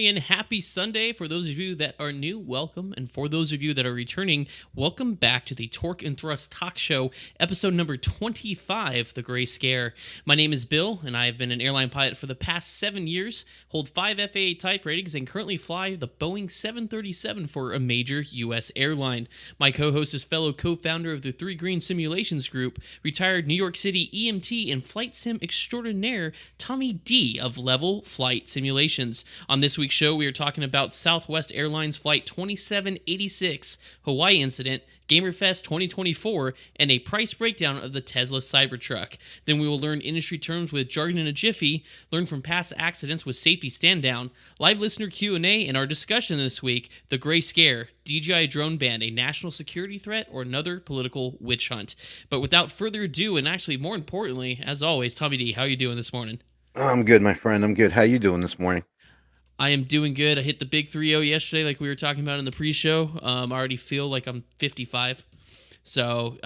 and happy Sunday. For those of you that are new, welcome. And for those of you that are returning, welcome back to the Torque and Thrust Talk Show, episode number 25, The Gray Scare. My name is Bill, and I have been an airline pilot for the past 7 years, hold 5 FAA type ratings, and currently fly the Boeing 737 for a major U.S. airline. My co-host is fellow co-founder of the Three Green Simulations Group, retired New York City EMT and flight sim extraordinaire, Tommy D of Level Flight Simulations. On this week's show, we are talking about Southwest Airlines Flight 2786, Hawaii incident, GamerFest 2024, and a price breakdown of the Tesla Cybertruck. Then we will learn industry terms with jargon in a jiffy, learn from past accidents with safety stand down, live listener Q&A, and our discussion this week, the Gray Scare, DJI drone ban, a national security threat, or another political witch hunt. But without further ado, and actually more importantly, as always, Tommy D, how are you doing this morning? I'm good, my friend. I'm good. How you doing this morning? I am doing good. I hit the big 3-0 yesterday, like we were talking about in the pre-show. I already feel like I'm 55. So,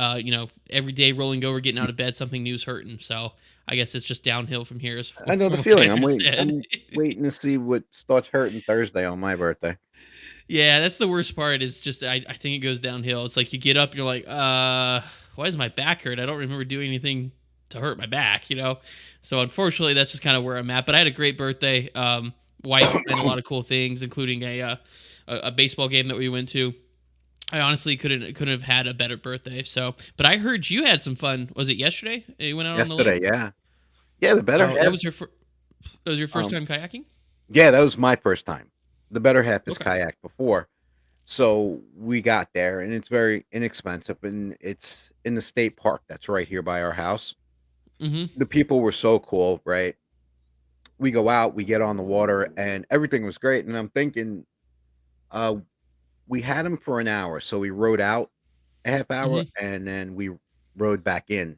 every day rolling over, getting out of bed, something new's hurting. So, I guess it's just downhill from here. I know the From what I feeling. I'm waiting. understand. I'm waiting to see what starts hurting Thursday on my birthday. Yeah, that's the worst part. Is just I think it goes downhill. It's like you get up, and you're like, why does my back hurt? I don't remember doing anything to hurt my back. So unfortunately, that's just kind of where I'm at. But I had a great birthday. Wife did a lot of cool things, including a baseball game that we went to. I honestly couldn't have had a better birthday. So, but I heard you had some fun. Was it yesterday? You went out on the Yesterday, lake. yeah, the better Oh, half. that was your first Um, time kayaking. yeah, that was my first time. The better half is Okay. kayak before, so we got there, and it's very inexpensive, and it's in the state park that's right here by our house. Mm-hmm. The people were so cool, right? We go out, we get on the water, and everything was great. And I'm thinking, uh, we had him for an hour, so we rode out a half hour, Mm-hmm. and then we rode back in.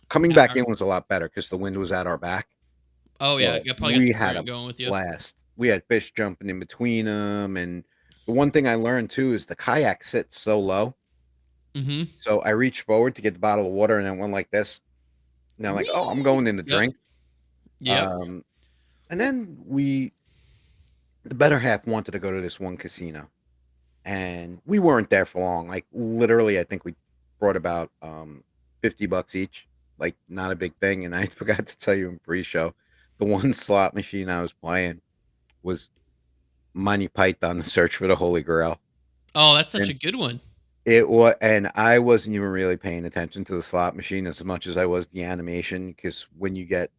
Coming back Okay. in was a lot better because the wind was at our back. Oh yeah, So you probably got the we had current a going with you. blast. We had fish jumping in between them, and the one thing I learned too is the kayak sits so low. Mm-hmm. So I reached forward to get the bottle of water, and I went like this. Now I'm like, oh, I'm Whee! going in the Yep. drink. Yep. Um, and then the better half wanted to go to this one casino, and we weren't there for long. Like literally, I think we brought about $50 each. Like not a big thing. And I forgot to tell you in pre-show, the one slot machine I was playing was Monty Python: The Search for the Holy Grail, Oh, that's such a and good one. and I wasn't even really paying attention to the slot machine as much as I was the animation, because when you get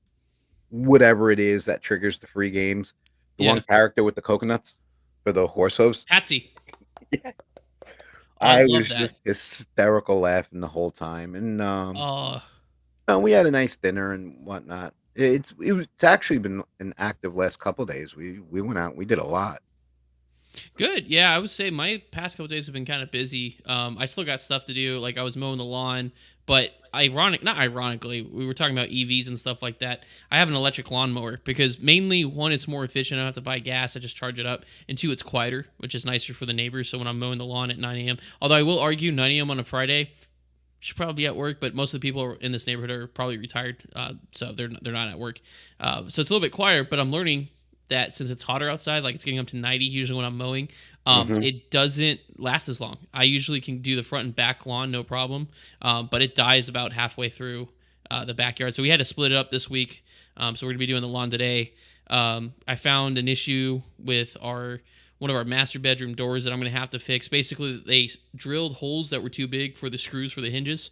whatever it is that triggers the free games, the one Yeah. character with the coconuts for the horse hooves, Patsy. I I love was that. just hysterical laughing the whole time. And Oh, no, we had a nice dinner and whatnot. It's actually been an active last couple days. We went out, we did a lot. good. Yeah, I would say my past couple days have been kind of busy. I still got stuff to do. Like I was mowing the lawn, but not ironically, we were talking about EVs and stuff like that. I have an electric lawnmower because mainly one, it's more efficient. I don't have to buy gas. I just charge it up. And two, it's quieter, which is nicer for the neighbors. So when I'm mowing the lawn at 9 a.m., although I will argue 9 a.m. on a Friday, should probably be at work, but most of the people in this neighborhood are probably retired, so they're not at work. So it's a little bit quieter, but I'm learning that since it's hotter outside, like it's getting up to 90 usually when I'm mowing, Hmm. it doesn't last as long. I usually can do the front and back lawn no problem, but it dies about halfway through the backyard. So we had to split it up this week. So we're gonna be doing the lawn today. I found an issue with one of our master bedroom doors that I'm going to have to fix. Basically, they drilled holes that were too big for the screws for the hinges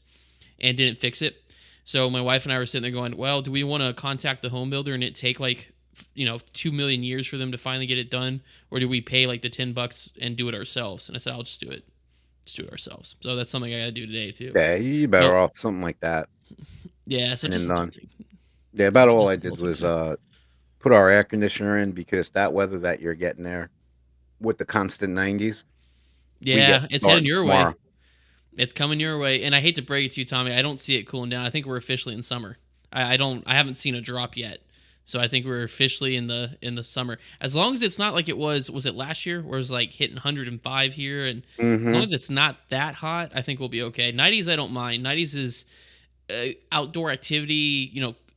and didn't fix it. So my wife and I were sitting there going, well, do we want to contact the home builder and it take like, 2 million years for them to finally get it done? Or do we pay like the $10 and do it ourselves? And I said, I'll just do it. Let's do it ourselves. So that's something I got to do today too. Yeah, you So better off something like that. yeah, so And then just adulting. yeah, about all Just I did was adulting. put our air conditioner in, because that weather that you're getting there with the constant 90s, we get Yeah, it's heading starting your way. tomorrow. It's coming your way, and I hate to break it to you, Tommy. I don't see it cooling down. I think we're officially in summer. I don't. I haven't seen a drop yet, so I think we're officially in the summer. As long as it's not like it was. Was it last year, where it was like hitting 105 here, and as long Hmm. as it's not that hot, I think we'll be okay. 90s, I don't mind. 90s is outdoor activity.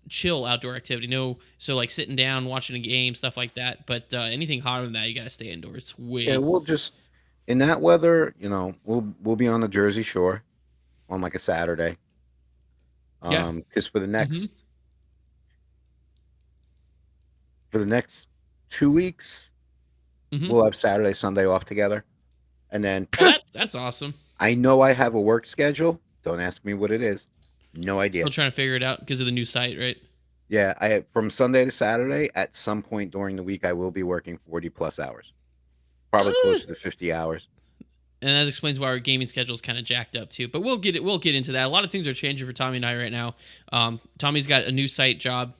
chill outdoor activity. No, so like sitting down, watching a game, stuff like that. But anything hotter than that, you gotta stay indoors. It's Yeah, way we'll just in that weather, we'll be on the Jersey Shore on like a Saturday. yeah. Because Mm-hmm. for the next 2 weeks, Mm-hmm. we'll have Saturday, Sunday off together, and then Oh, that's awesome. I know I have a work schedule. Don't ask me what it is. No Still idea. trying to figure it out because of the new site, right? Yeah, I from Sunday to Saturday. At some point during the week, I will be working 40 plus hours, probably Uh, closer to 50 hours. and that explains why our gaming schedule is kind of jacked up too. But we'll get into that. A lot of things are changing for Tommy and I right now. Tommy's got a new site job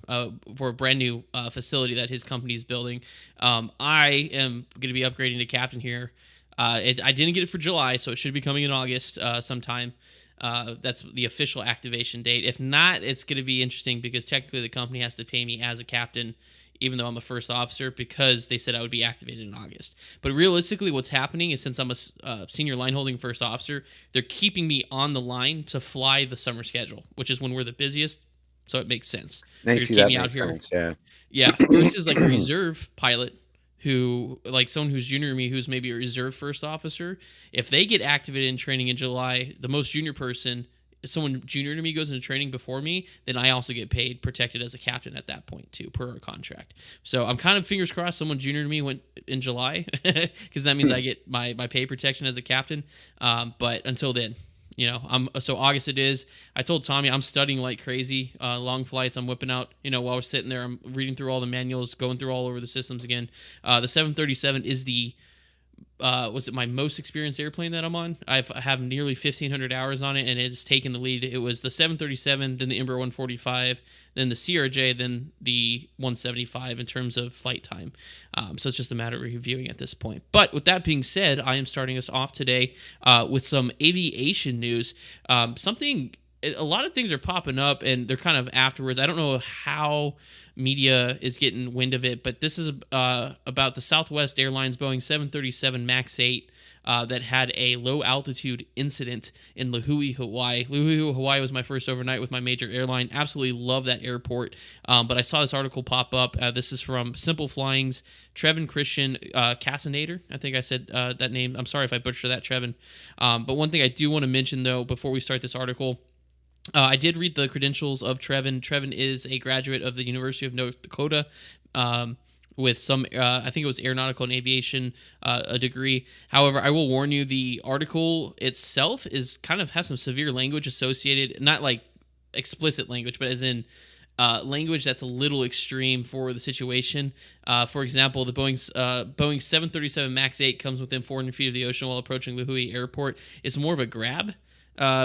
for a brand new facility that his company is building. I am going to be upgrading to captain here. I didn't get it for July, so it should be coming in August sometime. That's the official activation date. If not, it's going to be interesting because technically the company has to pay me as a captain, even though I'm a first officer, because they said I would be activated in August. But realistically, what's happening is since I'm a senior line holding first officer, they're keeping me on the line to fly the summer schedule, which is when we're the busiest. So it makes sense. And I They're see keeping that me out makes here. sense. Yeah. Yeah, versus like a reserve pilot who, like someone who's junior to me, who's maybe a reserve first officer. If they get activated in training in July, the most junior person, if someone junior to me goes into training before me, then I also get paid, protected as a captain at that point too, per our contract. So I'm kind of fingers crossed someone junior to me went in July because that means I get my pay protection as a captain. But until then, I'm so August it is. I told Tommy I'm studying like crazy. Long flights. I'm whipping out. While we're sitting there, I'm reading through all the manuals, going through all over the systems again. The 737 is the was it my most experienced airplane that I'm on? I have nearly 1,500 hours on it, and it's taken the lead. It was the 737, then the Embraer 145, then the CRJ, then the 175 in terms of flight time. So it's just a matter of reviewing at this point. But with that being said, I am starting us off today with some aviation news. Something. A lot of things are popping up, and they're kind of afterwards. I don't know how media is getting wind of it, but this is about the Southwest Airlines Boeing 737 MAX 8 that had a low altitude incident in Lihue, Hawaii. Lihue, Hawaii was my first overnight with my major airline. Absolutely love that airport. But I saw this article pop up. This is from Simple Flying's Trevin Christian Cassinator. I think I said that name. I'm sorry if I butchered that, Trevin. But one thing I do want to mention, though, before we start this article, I did read the credentials of Trevin. Trevin is a graduate of the University of North Dakota with some, I think it was aeronautical and aviation, a degree. However, I will warn you, the article itself is kind of has some severe language associated, not like explicit language, but as in language that's a little extreme for the situation. For example, the Boeing 737 MAX 8 comes within 400 feet of the ocean while approaching Lihue Airport. It's more of a grab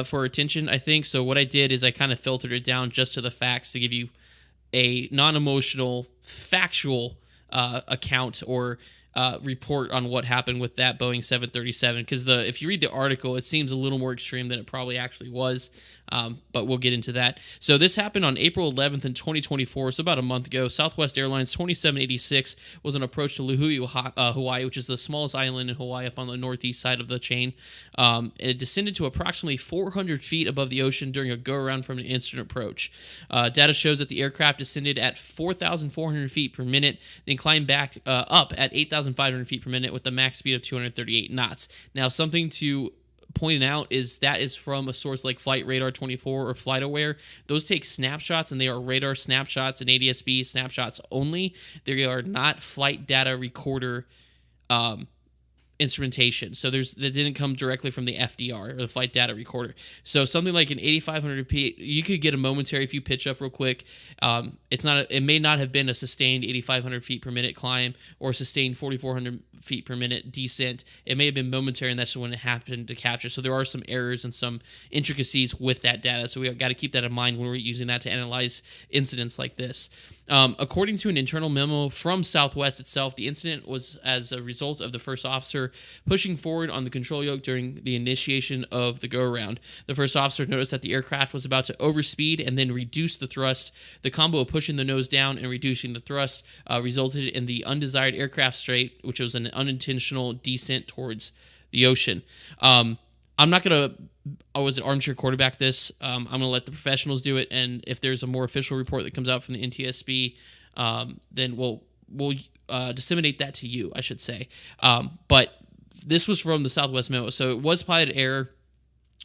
for attention, I think. So what I did is I kind of filtered it down just to the facts to give you a non-emotional, factual account or report on what happened with that Boeing 737. Because if you read the article, it seems a little more extreme than it probably actually was. But we'll get into that. So this happened on April 11th in 2024, so about a month ago. Southwest Airlines 2786 was an approach to Lihue, Hawaii, which is the smallest island in Hawaii up on the northeast side of the chain. It descended to approximately 400 feet above the ocean during a go-around from an instant approach. Data shows that the aircraft descended at 4,400 feet per minute, then climbed back up at 8,500 feet per minute with a max speed of 238 knots. Now, something to pointing out is that is from a source like Flight Radar 24 or FlightAware. Those take snapshots, and they are radar snapshots and ADS-B snapshots only. They are not flight data recorder instrumentation. So that didn't come directly from the FDR or the flight data recorder. So something like an 8,500p, you could get a momentary if you pitch up real quick. It may not have been a sustained 8,500 feet per minute climb or sustained 4,400 feet per minute descent. It may have been momentary, and that's when it happened to capture. So there are some errors and some intricacies with that data. So we got to keep that in mind when we're using that to analyze incidents like this. According to an internal memo from Southwest itself, the incident was as a result of the first officer pushing forward on the control yoke during the initiation of the go-around. The first officer noticed that the aircraft was about to overspeed and then reduce the thrust. The combo of pushing the nose down and reducing the thrust resulted in the undesired aircraft strait, which was an unintentional descent towards the ocean. I'm not gonna. I was an armchair quarterback this. I'm gonna let the professionals do it, and if there's a more official report that comes out from the NTSB, then we'll disseminate that to you, I should say. But this was from the Southwest Memo, so it was piloted error.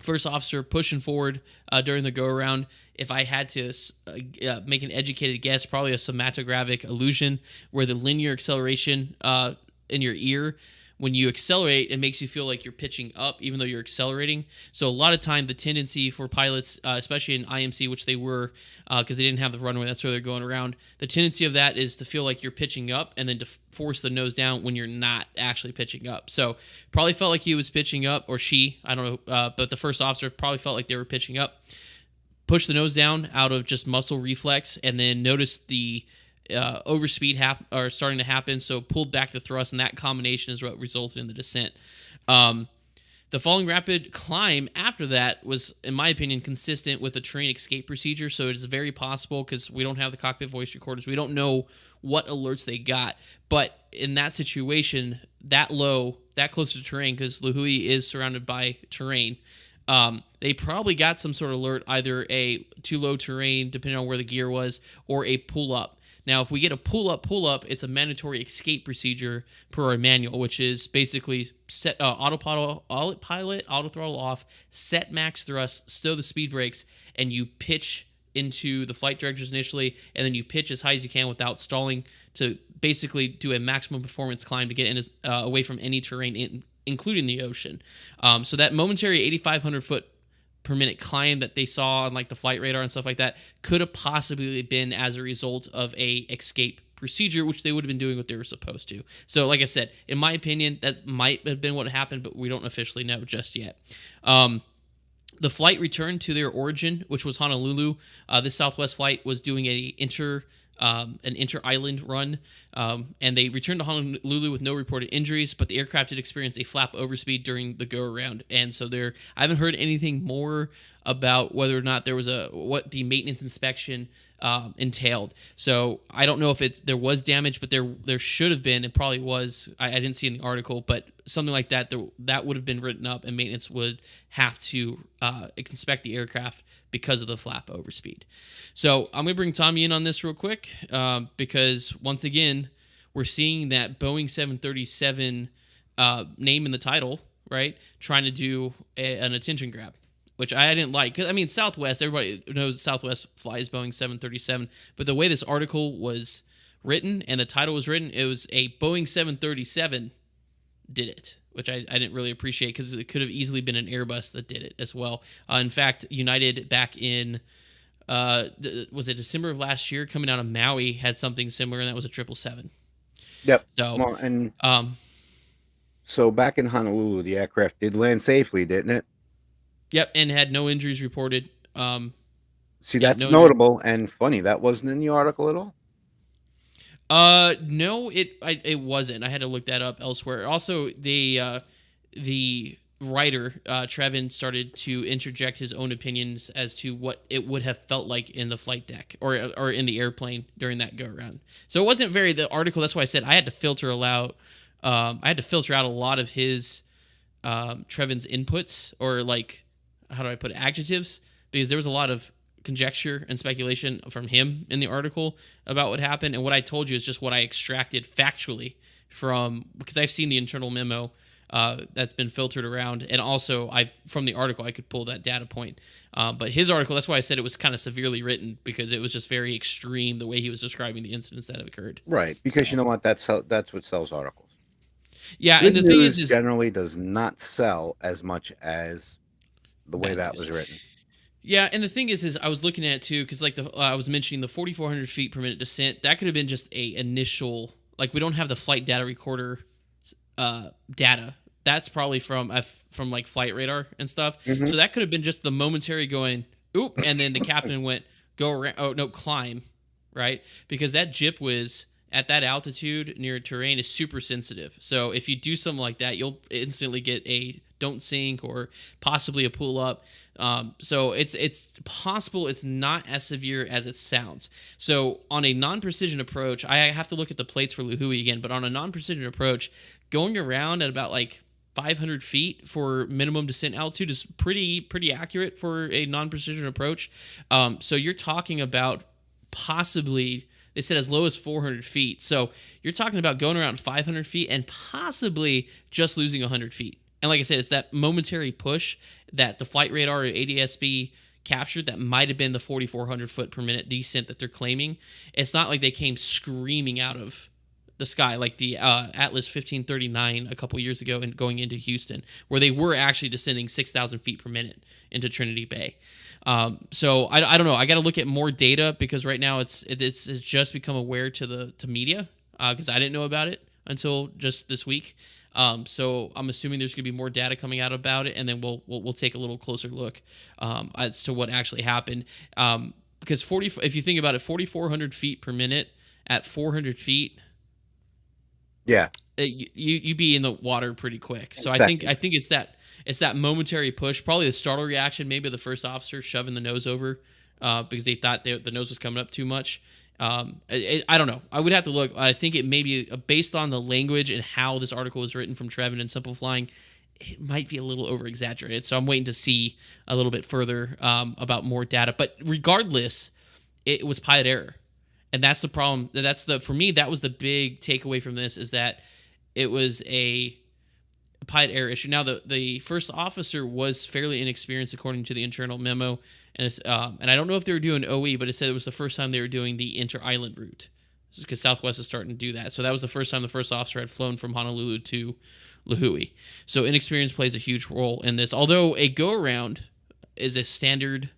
First officer pushing forward during the go around. If I had to make an educated guess, probably a somatographic illusion where the linear acceleration in your ear, when you accelerate, it makes you feel like you're pitching up even though you're accelerating. So a lot of time the tendency for pilots, especially in IMC, which they were because they didn't have the runway, that's where they're going around, the tendency of that is to feel like you're pitching up and then to force the nose down when you're not actually pitching up. So probably felt like he was pitching up, or she, I don't know, but the first officer probably felt like they were pitching up. Push the nose down out of just muscle reflex, and then notice the overspeed are starting to happen, so pulled back the thrust, and that combination is what resulted in the descent. The following rapid climb after that was, in my opinion, consistent with a terrain escape procedure, so it is very possible, because we don't have the cockpit voice recorders, we don't know what alerts they got, but in that situation, that low, that close to terrain, because Lihue is surrounded by terrain, they probably got some sort of alert, either a too low terrain, depending on where the gear was, or a pull up. Now, if we get a pull up, it's a mandatory escape procedure per our manual, which is basically set autopilot, auto throttle off, set max thrust, stow the speed brakes, and you pitch into the flight directors initially, and then you pitch as high as you can without stalling to basically do a maximum performance climb to get away from any terrain, including the ocean. So that momentary 8,500 foot per minute climb that they saw on like the flight radar and stuff like that could have possibly been as a result of a escape procedure, which they would have been doing what they were supposed to. So like I said, in my opinion, that might have been what happened, but we don't officially know just yet. The flight returned to their origin, which was Honolulu. This Southwest flight was doing an inter-island run, and they returned to Honolulu with no reported injuries, but the aircraft did experience a flap overspeed during the go-around, and so I haven't heard anything more about whether or not there was what the maintenance inspection entailed. So I don't know if there was damage, but there should have been. It probably was. I didn't see in the article, but something like that, that would have been written up, and maintenance would have to inspect the aircraft because of the flap overspeed. So I'm going to bring Tommy in on this real quick because, once again, we're seeing that Boeing 737 name in the title, right, trying to do an attention grab, which I didn't like. 'Cause, I mean, Southwest, everybody knows Southwest flies Boeing 737, but the way this article was written and the title was written, it was a Boeing 737 did it, which I didn't really appreciate because it could have easily been an Airbus that did it as well. In fact, United back in, was it December of last year, coming out of Maui, had something similar, and that was a 777. Yep. So, well, and so back in Honolulu, the aircraft did land safely, didn't it? Yep, and had no injuries reported. See, that's notable and funny. That wasn't in the article at all. No, it wasn't. I had to look that up elsewhere. Also, the writer Trevin started to interject his own opinions as to what it would have felt like in the flight deck or in the airplane during that go around. So it wasn't the article. That's why I said I had to filter out a lot of his Trevin's inputs, or like, how do I put it, adjectives, because there was a lot of conjecture and speculation from him in the article about what happened, and what I told you is just what I extracted factually because I've seen the internal memo that's been filtered around, and also from the article I could pull that data point. But his article, that's why I said it was kind of severely written, because it was just very extreme the way he was describing the incidents that have occurred. Right, because you know what, that's what sells articles. Yeah, Good and the thing is generally does not sell as much as the way that was written. Yeah, and the thing is I was looking at it too, because like I was mentioning the 4,400 feet per minute descent, that could have been just a initial, like, we don't have the flight data recorder data. That's probably from like flight radar and stuff. Mm-hmm. So that could have been just the momentary going, oop, and then the captain went, go around, oh no, climb, right? Because that jip whiz at that altitude near terrain is super sensitive. So if you do something like that, you'll instantly get a don't sink or possibly a pull up. So it's possible it's not as severe as it sounds. So on a non-precision approach, I have to look at the plates for Lihue again, but on a non-precision approach, going around at about like 500 feet for minimum descent altitude is pretty accurate for a non-precision approach. So you're talking about possibly, they said as low as 400 feet. So you're talking about going around 500 feet and possibly just losing 100 feet. And like I said, it's that momentary push that the flight radar or ADSB captured that might have been the 4,400 foot per minute descent that they're claiming. It's not like they came screaming out of the sky like the Atlas 1539 a couple years ago and going into Houston, where they were actually descending 6,000 feet per minute into Trinity Bay. So I don't know. I got to look at more data because right now it's just become aware to media because I didn't know about it until just this week. So I'm assuming there's going to be more data coming out about it, and then we'll take a little closer look as to what actually happened. Because if you think about it, 4,400 feet per minute at 400 feet. Yeah, you be in the water pretty quick. So I seconds. think it's that momentary push, probably the startle reaction, maybe the first officer shoving the nose over because they thought the nose was coming up too much. I don't know. I would have to look. I think it may be based on the language and how this article was written from Trevin and Simple Flying. It might be a little over exaggerated. So I'm waiting to see a little bit further about more data. But regardless, it was pilot error. And that's the problem. For me, that was the big takeaway from this is that it was a pilot error issue. Now, the first officer was fairly inexperienced according to the internal memo. And I don't know if they were doing OE, but it said it was the first time they were doing the inter-island route because Southwest is starting to do that. So that was the first time the first officer had flown from Honolulu to Lahui. So inexperience plays a huge role in this. Although a go-around is a standard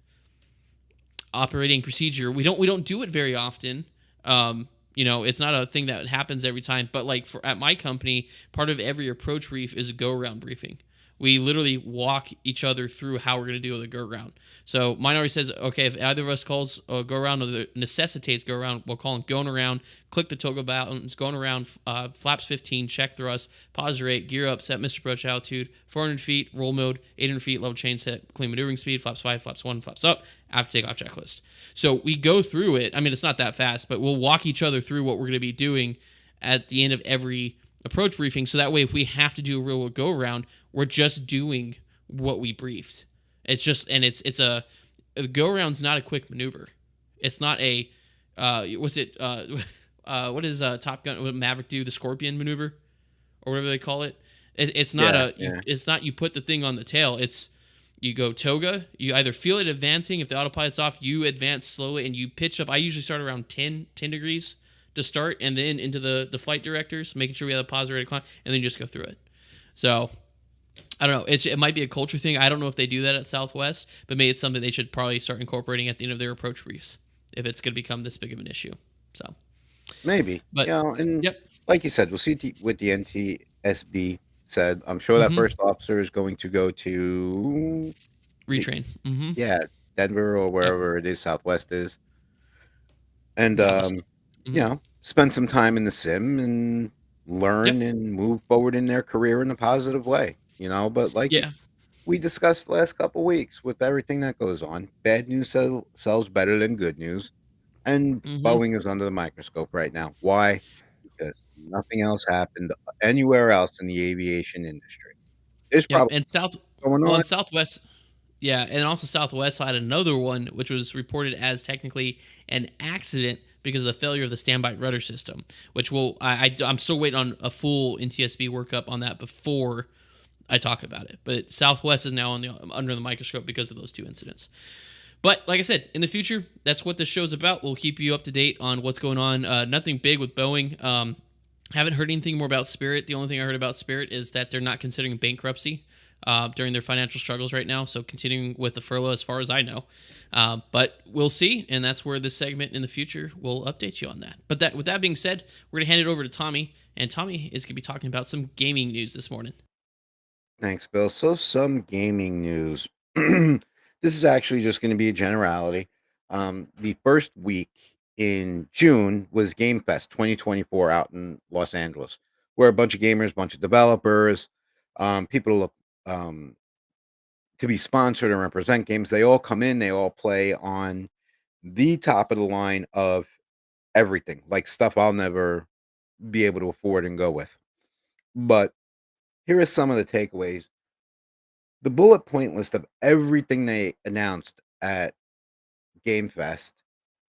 operating procedure, we don't do it very often. It's not a thing that happens every time, but like at my company, part of every approach brief is a go around briefing. We literally walk each other through how we're going to do the go around. So mine already says, okay, if either of us calls a go around or necessitates go around, we'll call them going around, click the toggle buttons, going around, flaps 15, check thrust, pause rate, gear up, set missed approach altitude, 400 feet, roll mode, 800 feet, level change set, clean maneuvering speed, flaps 5, flaps 1, flaps up, after takeoff checklist. So we go through it. I mean, it's not that fast, but we'll walk each other through what we're going to be doing at the end of every approach briefing. So that way, if we have to do a real go around, we're just doing what we briefed. It's just, and it's a go around's not a quick maneuver. It's not a, what does Top Gun Maverick do? The Scorpion maneuver or whatever they call it. It's not it's not you put the thing on the tail. It's you go toga. You either feel it advancing. If the autopilot's off, you advance slowly and you pitch up. I usually start around 10 degrees to start and then into the flight directors, making sure we have a positive rate of climb, and then just go through it. So I don't know. It might be a culture thing. I don't know if they do that at Southwest, but maybe it's something they should probably start incorporating at the end of their approach briefs if it's going to become this big of an issue. So maybe, but and yep. like you said, we'll see what the NTSB said. I'm sure that first officer is going to go to retrain. Yeah, Denver or wherever it is Southwest is, and spend some time in the sim and learn and move forward in their career in a positive way. But like we discussed the last couple weeks with everything that goes on, bad news sells better than good news, and Boeing is under the microscope right now. Why? Because nothing else happened anywhere else in the aviation industry. There's probably and going on. in Southwest. Yeah, and also Southwest had another one, which was reported as technically an accident because of the failure of the standby rudder system, which I'm still waiting on a full NTSB workup on that before I talk about it. But Southwest is now under the microscope because of those two incidents. But like I said, in the future, that's what this show's about. We'll keep you up to date on what's going on. Nothing big with Boeing. Haven't heard anything more about Spirit. The only thing I heard about Spirit is that they're not considering bankruptcy during their financial struggles right now. So continuing with the furlough as far as I know. But we'll see. And that's where this segment in the future will update you on that. But with that being said, we're going to hand it over to Tommy. And Tommy is going to be talking about some gaming news this morning. Thanks, Bill. So some gaming news. This is actually just going to be a generality. The first week in June was Game Fest 2024 out in Los Angeles, where a bunch of gamers, bunch of developers, people to be sponsored and represent games. They all come in, they all play on the top of the line of everything, like stuff I'll never be able to afford and go with. But here are some of the takeaways. The bullet point list of everything they announced at Game Fest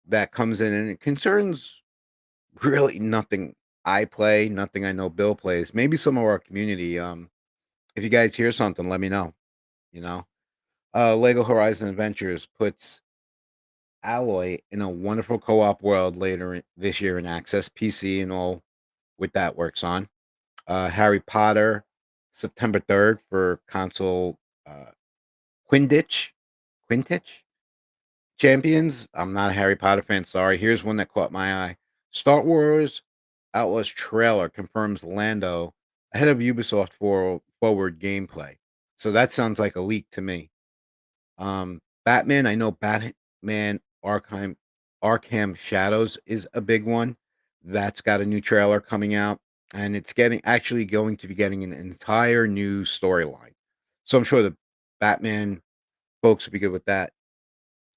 that comes in, and it concerns really nothing I play, nothing I know Bill plays. Maybe some of our community. If you guys hear something, let me know. You know, Lego Horizon Adventures puts Alloy in a wonderful co-op world later this year in access, PC and all with that works on. Harry Potter, September 3rd for console. Quinditch, Quintitch Champions. I'm not a Harry Potter fan. Sorry. Here's one that caught my eye. Star Wars Outlaws trailer confirms Lando ahead of Ubisoft for forward gameplay. So that sounds like a leak to me. Batman. I know Batman Arkham Shadows is a big one. That's got a new trailer coming out, and it's getting actually going to be getting an entire new storyline. So I'm sure the Batman folks will be good with that.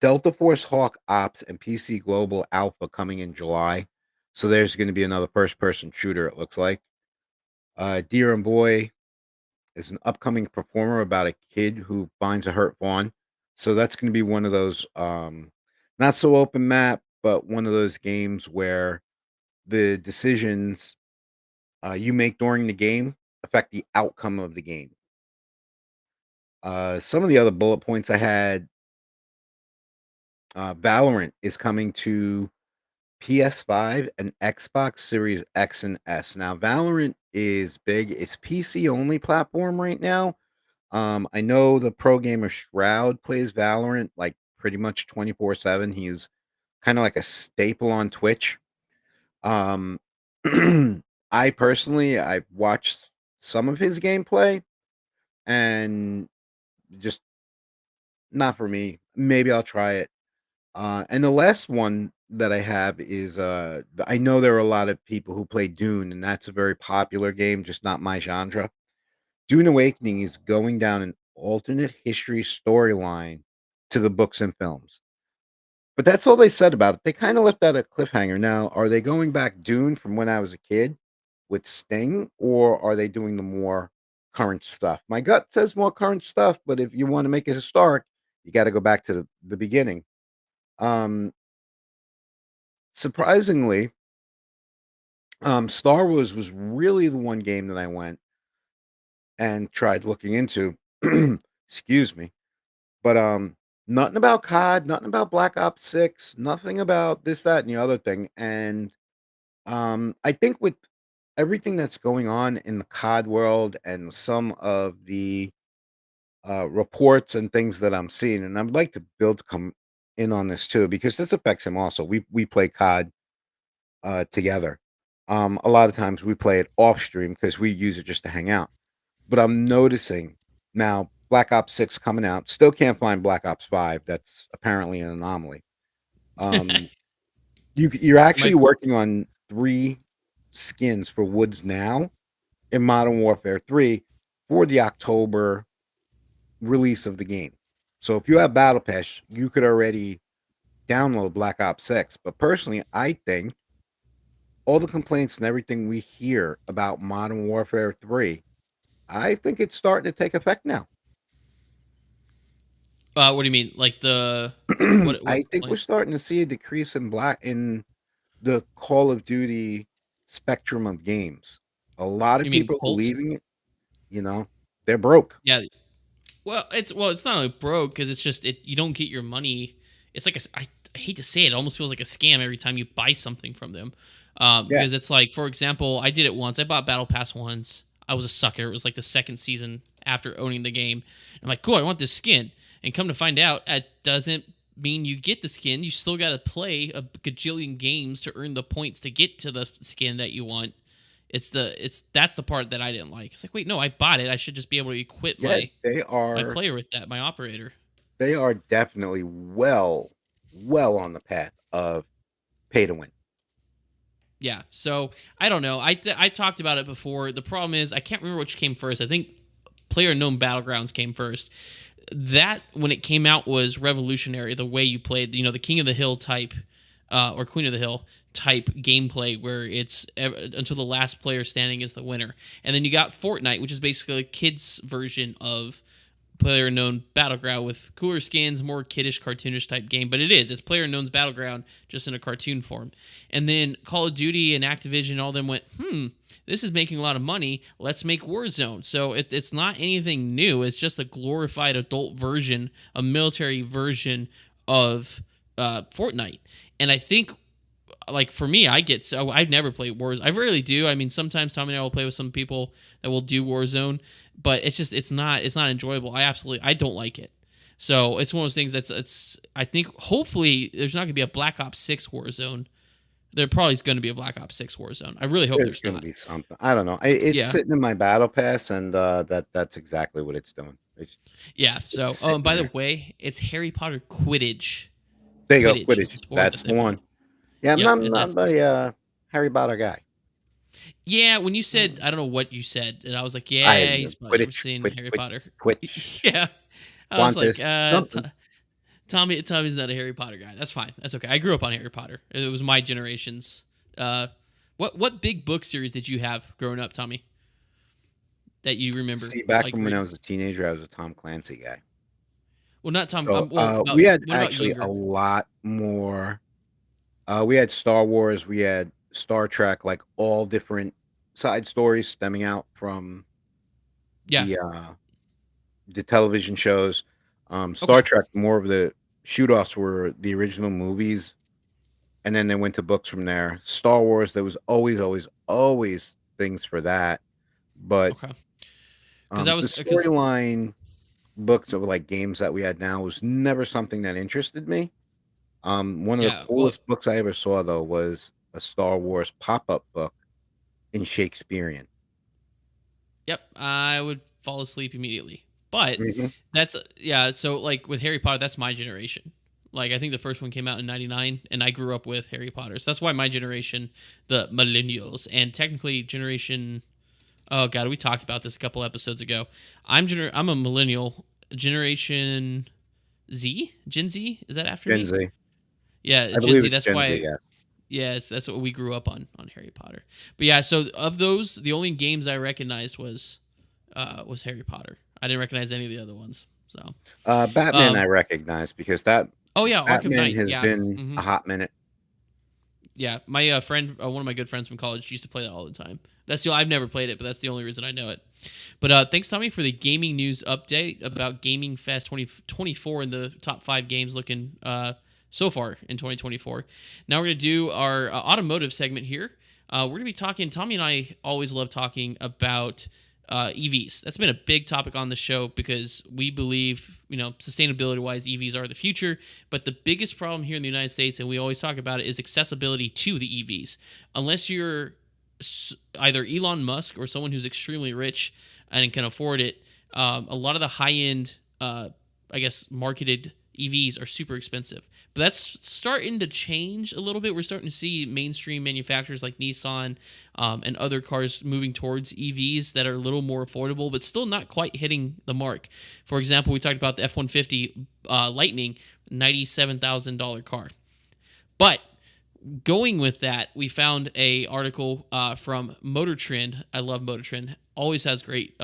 Delta Force Hawk Ops and PC Global Alpha coming in July. So there's going to be another first person shooter, it looks like. Dear and Boy is an upcoming performer about a kid who finds a hurt fawn. So that's going to be one of those not so open map, but one of those games where the decisions you make during the game affect the outcome of the game. Some of the other bullet points I had, Valorant is coming to PS5 and Xbox Series X and S. Now, Valorant is big. It's PC only platform right now. I know the pro gamer Shroud plays Valorant like pretty much 24/7. He's kind of like a staple on Twitch. Um, I personally, I've watched some of his gameplay and just not for me. Maybe I'll try it. And the last one that I have is I know there are a lot of people who play Dune, and that's a very popular game, just not my genre. Dune Awakening is going down an alternate history storyline to the books and films. But that's all they said about it. They kind of left that a cliffhanger. Now, are they going back Dune from when I was a kid with Sting, or are they doing the more current stuff? My gut says more current stuff, but if you want to make it historic, you got to go back to the beginning. Um, Surprisingly, Star Wars was really the one game that I went and tried looking into. Excuse me. But nothing about COD, nothing about Black Ops 6, nothing about this, that, and the other thing. And I think with everything that's going on in the COD world and some of the reports and things that I'm seeing, and I'd like to build come in on this too, because this affects him also. We play COD together. A lot of times we play it off stream because we use it just to hang out. But I'm noticing now Black Ops 6 coming out. Still can't find Black Ops 5. That's apparently an anomaly. Um, you're actually Might working on 3 skins for Woods now in Modern Warfare 3 for the October release of the game. So if you have Battle Pass, you could already download Black Ops 6. But personally, I think all the complaints and everything we hear about Modern Warfare 3, I think it's starting to take effect now. what do you mean? Like the what I think we're complaints? starting to see a decrease in the Call of Duty spectrum of games. A lot of You mean people are Colts? leaving it, you know, they're broke. Yeah. Well, it's not only broke because it's just you don't get your money. It's like I hate to say it, it almost feels like a scam every time you buy something from them. Yeah, Because it's like, for example, I did it once. I bought Battle Pass once. I was a sucker. It was like the second season after owning the game. I'm like, cool, I want this skin. And come to find out, that doesn't mean you get the skin. You still got to play a gajillion games to earn the points to get to the skin that you want. That's the part that I didn't like. It's like, wait, no, I bought it. I should just be able to equip yeah, my player with that, my operator. they are definitely well on the path of pay to win. Yeah. So I don't know. I talked about it before. The problem is I can't remember which came first. I think Player Known Battlegrounds came first. That when it came out was revolutionary. The way you played, the King of the Hill type, or Queen of the Hill type gameplay where it's until the last player standing is the winner. And then you got Fortnite, which is basically a kids version of PlayerUnknown Battleground with cooler skins, more kiddish, cartoonish type game. But it's PlayerUnknown's Battleground just in a cartoon form. And then Call of Duty and Activision and all them went, this is making a lot of money. Let's make Warzone. So it's not anything new. It's just a glorified adult version, a military version of Fortnite. And I think, like, for me, I've never played Warzone. I rarely do. I mean, sometimes Tommy and I will play with some people that will do Warzone, but it's not enjoyable. I don't like it. So it's one of those things I think hopefully there's not going to be a Black Ops 6 Warzone. There probably is going to be a Black Ops 6 Warzone. I really hope there's going to not. be something. I don't know. It's sitting in my battle pass, and that's exactly what it's doing. So, by the way, it's Harry Potter Quidditch. There you go, Quidditch. That's the one. Yeah, I'm not the Harry Potter guy. Yeah, when you said, I don't know what you said, and I was like, he's probably seen Harry Potter. Quidditch. Yeah. I was like, Tommy's not a Harry Potter guy. That's fine. That's okay. I grew up on Harry Potter. It was my generation's. What big book series did you have growing up, Tommy, that you remember? See, back when I was a teenager, I was a Tom Clancy guy. Well, not Tom. We had actually a lot more. We had Star Wars. We had Star Trek, like all different side stories stemming out from the television shows. Star Trek, more of the shoot-offs were the original movies, and then they went to books from there. Star Wars, there was always things for that, but because the storyline books of like games that we had now was never something that interested me. One of the coolest books I ever saw though was a Star Wars pop-up book in Shakespearean. Yep, I would fall asleep immediately. But so like with Harry Potter, that's my generation. Like I think the first one came out in 99 and I grew up with Harry Potter. So that's why my generation, the millennials, and technically generation, oh god, we talked about this a couple episodes ago. I'm a millennial, generation Z? Gen Z? Is that after me? Gen Z. Yeah, Gen Z, that's why yes, that's what we grew up on Harry Potter. But yeah, so of those, the only games I recognized was Harry Potter. I didn't recognize any of the other ones. So Batman I recognize because that Arkham Knight has been a hot minute. Yeah, my friend, one of my good friends from college used to play that all the time. I've never played it, but that's the only reason I know it. But thanks, Tommy, for the gaming news update about Gaming Fest 2024 and the top 5 games looking so far in 2024. Now we're going to do our automotive segment here. We're going to be talking, Tommy and I always love talking about EVs. That's been a big topic on the show because we believe, sustainability-wise, EVs are the future. But the biggest problem here in the United States, and we always talk about it, is accessibility to the EVs. Unless you're either Elon Musk or someone who's extremely rich and can afford it, a lot of the high-end, marketed EVs are super expensive. But that's starting to change a little bit. We're starting to see mainstream manufacturers like Nissan and other cars moving towards EVs that are a little more affordable, but still not quite hitting the mark. For example, we talked about the F-150 Lightning, $97,000 car. But going with that, we found a article from Motor Trend. I love Motor Trend. Always has great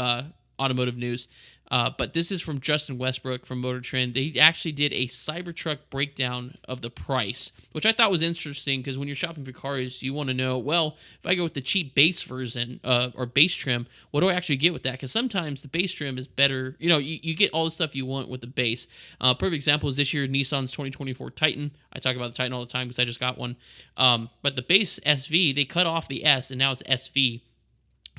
automotive news. But this is from Justin Westbrook from Motor Trend. They actually did a Cybertruck breakdown of the price, which I thought was interesting because when you're shopping for cars, you want to know, well, if I go with the cheap base version or base trim, what do I actually get with that? Because sometimes the base trim is better. You get all the stuff you want with the base. Perfect example is this year Nissan's 2024 Titan. I talk about the Titan all the time because I just got one. But the base SV, they cut off the S and now it's SV.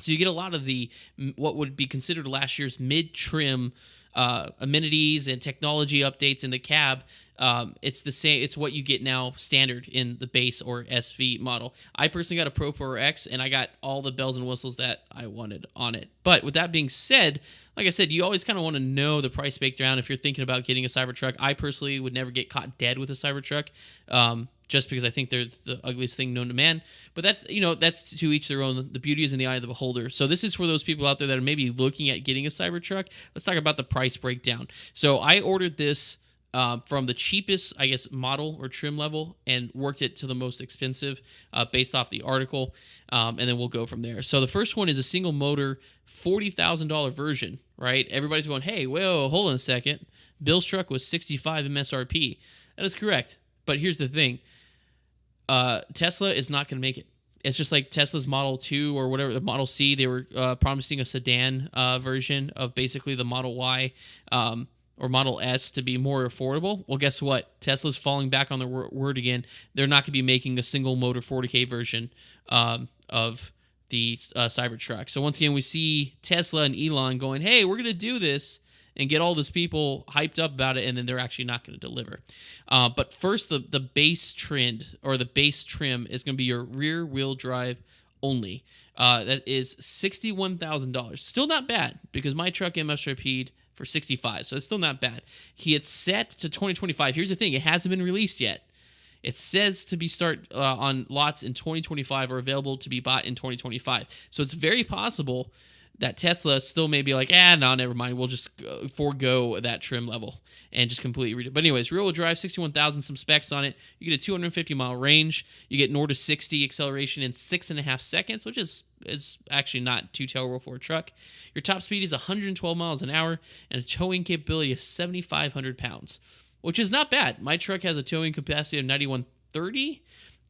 So you get a lot of the what would be considered last year's mid-trim amenities and technology updates in the cab. It's the same. It's what you get now standard in the base or SV model. I personally got a Pro 4X, and I got all the bells and whistles that I wanted on it. But with that being said, like I said, you always kind of want to know the price breakdown if you're thinking about getting a Cybertruck. I personally would never get caught dead with a Cybertruck. Just because I think they're the ugliest thing known to man. But that's to each their own. The beauty is in the eye of the beholder. So this is for those people out there that are maybe looking at getting a Cybertruck. Let's talk about the price breakdown. So I ordered this from the cheapest, I guess, model or trim level and worked it to the most expensive based off the article. And then we'll go from there. So the first one is a single motor $40,000 version, right? Everybody's going, hey, well, hold on a second. Bill's truck was $65 MSRP. That is correct. But here's the thing. Tesla is not going to make it. It's just like Tesla's Model 2 or whatever, the Model C. They were promising a sedan version of basically the Model Y or Model S to be more affordable. Well, guess what? Tesla's falling back on their word again. They're not going to be making a single motor 40K version of the Cybertruck. So once again, we see Tesla and Elon going, hey, we're going to do this and get all those people hyped up about it, and then they're actually not going to deliver. But first, the base trend or the base trim is going to be your rear wheel drive only. That is $61,000. Still not bad because my truck MSRP'd for $65,000, so it's still not bad. He had set to 2025. Here's the thing: it hasn't been released yet. It says to be start on lots in 2025 or available to be bought in 2025. So it's very possible that Tesla still may be like, no, never mind. We'll just forego that trim level and just completely read it. But anyways, rear-wheel drive, 61,000, some specs on it. You get a 250-mile range. You get north to 60 acceleration in 6.5 seconds, which is actually not too terrible for a truck. Your top speed is 112 miles an hour and a towing capability of 7,500 pounds, which is not bad. My truck has a towing capacity of 9,130,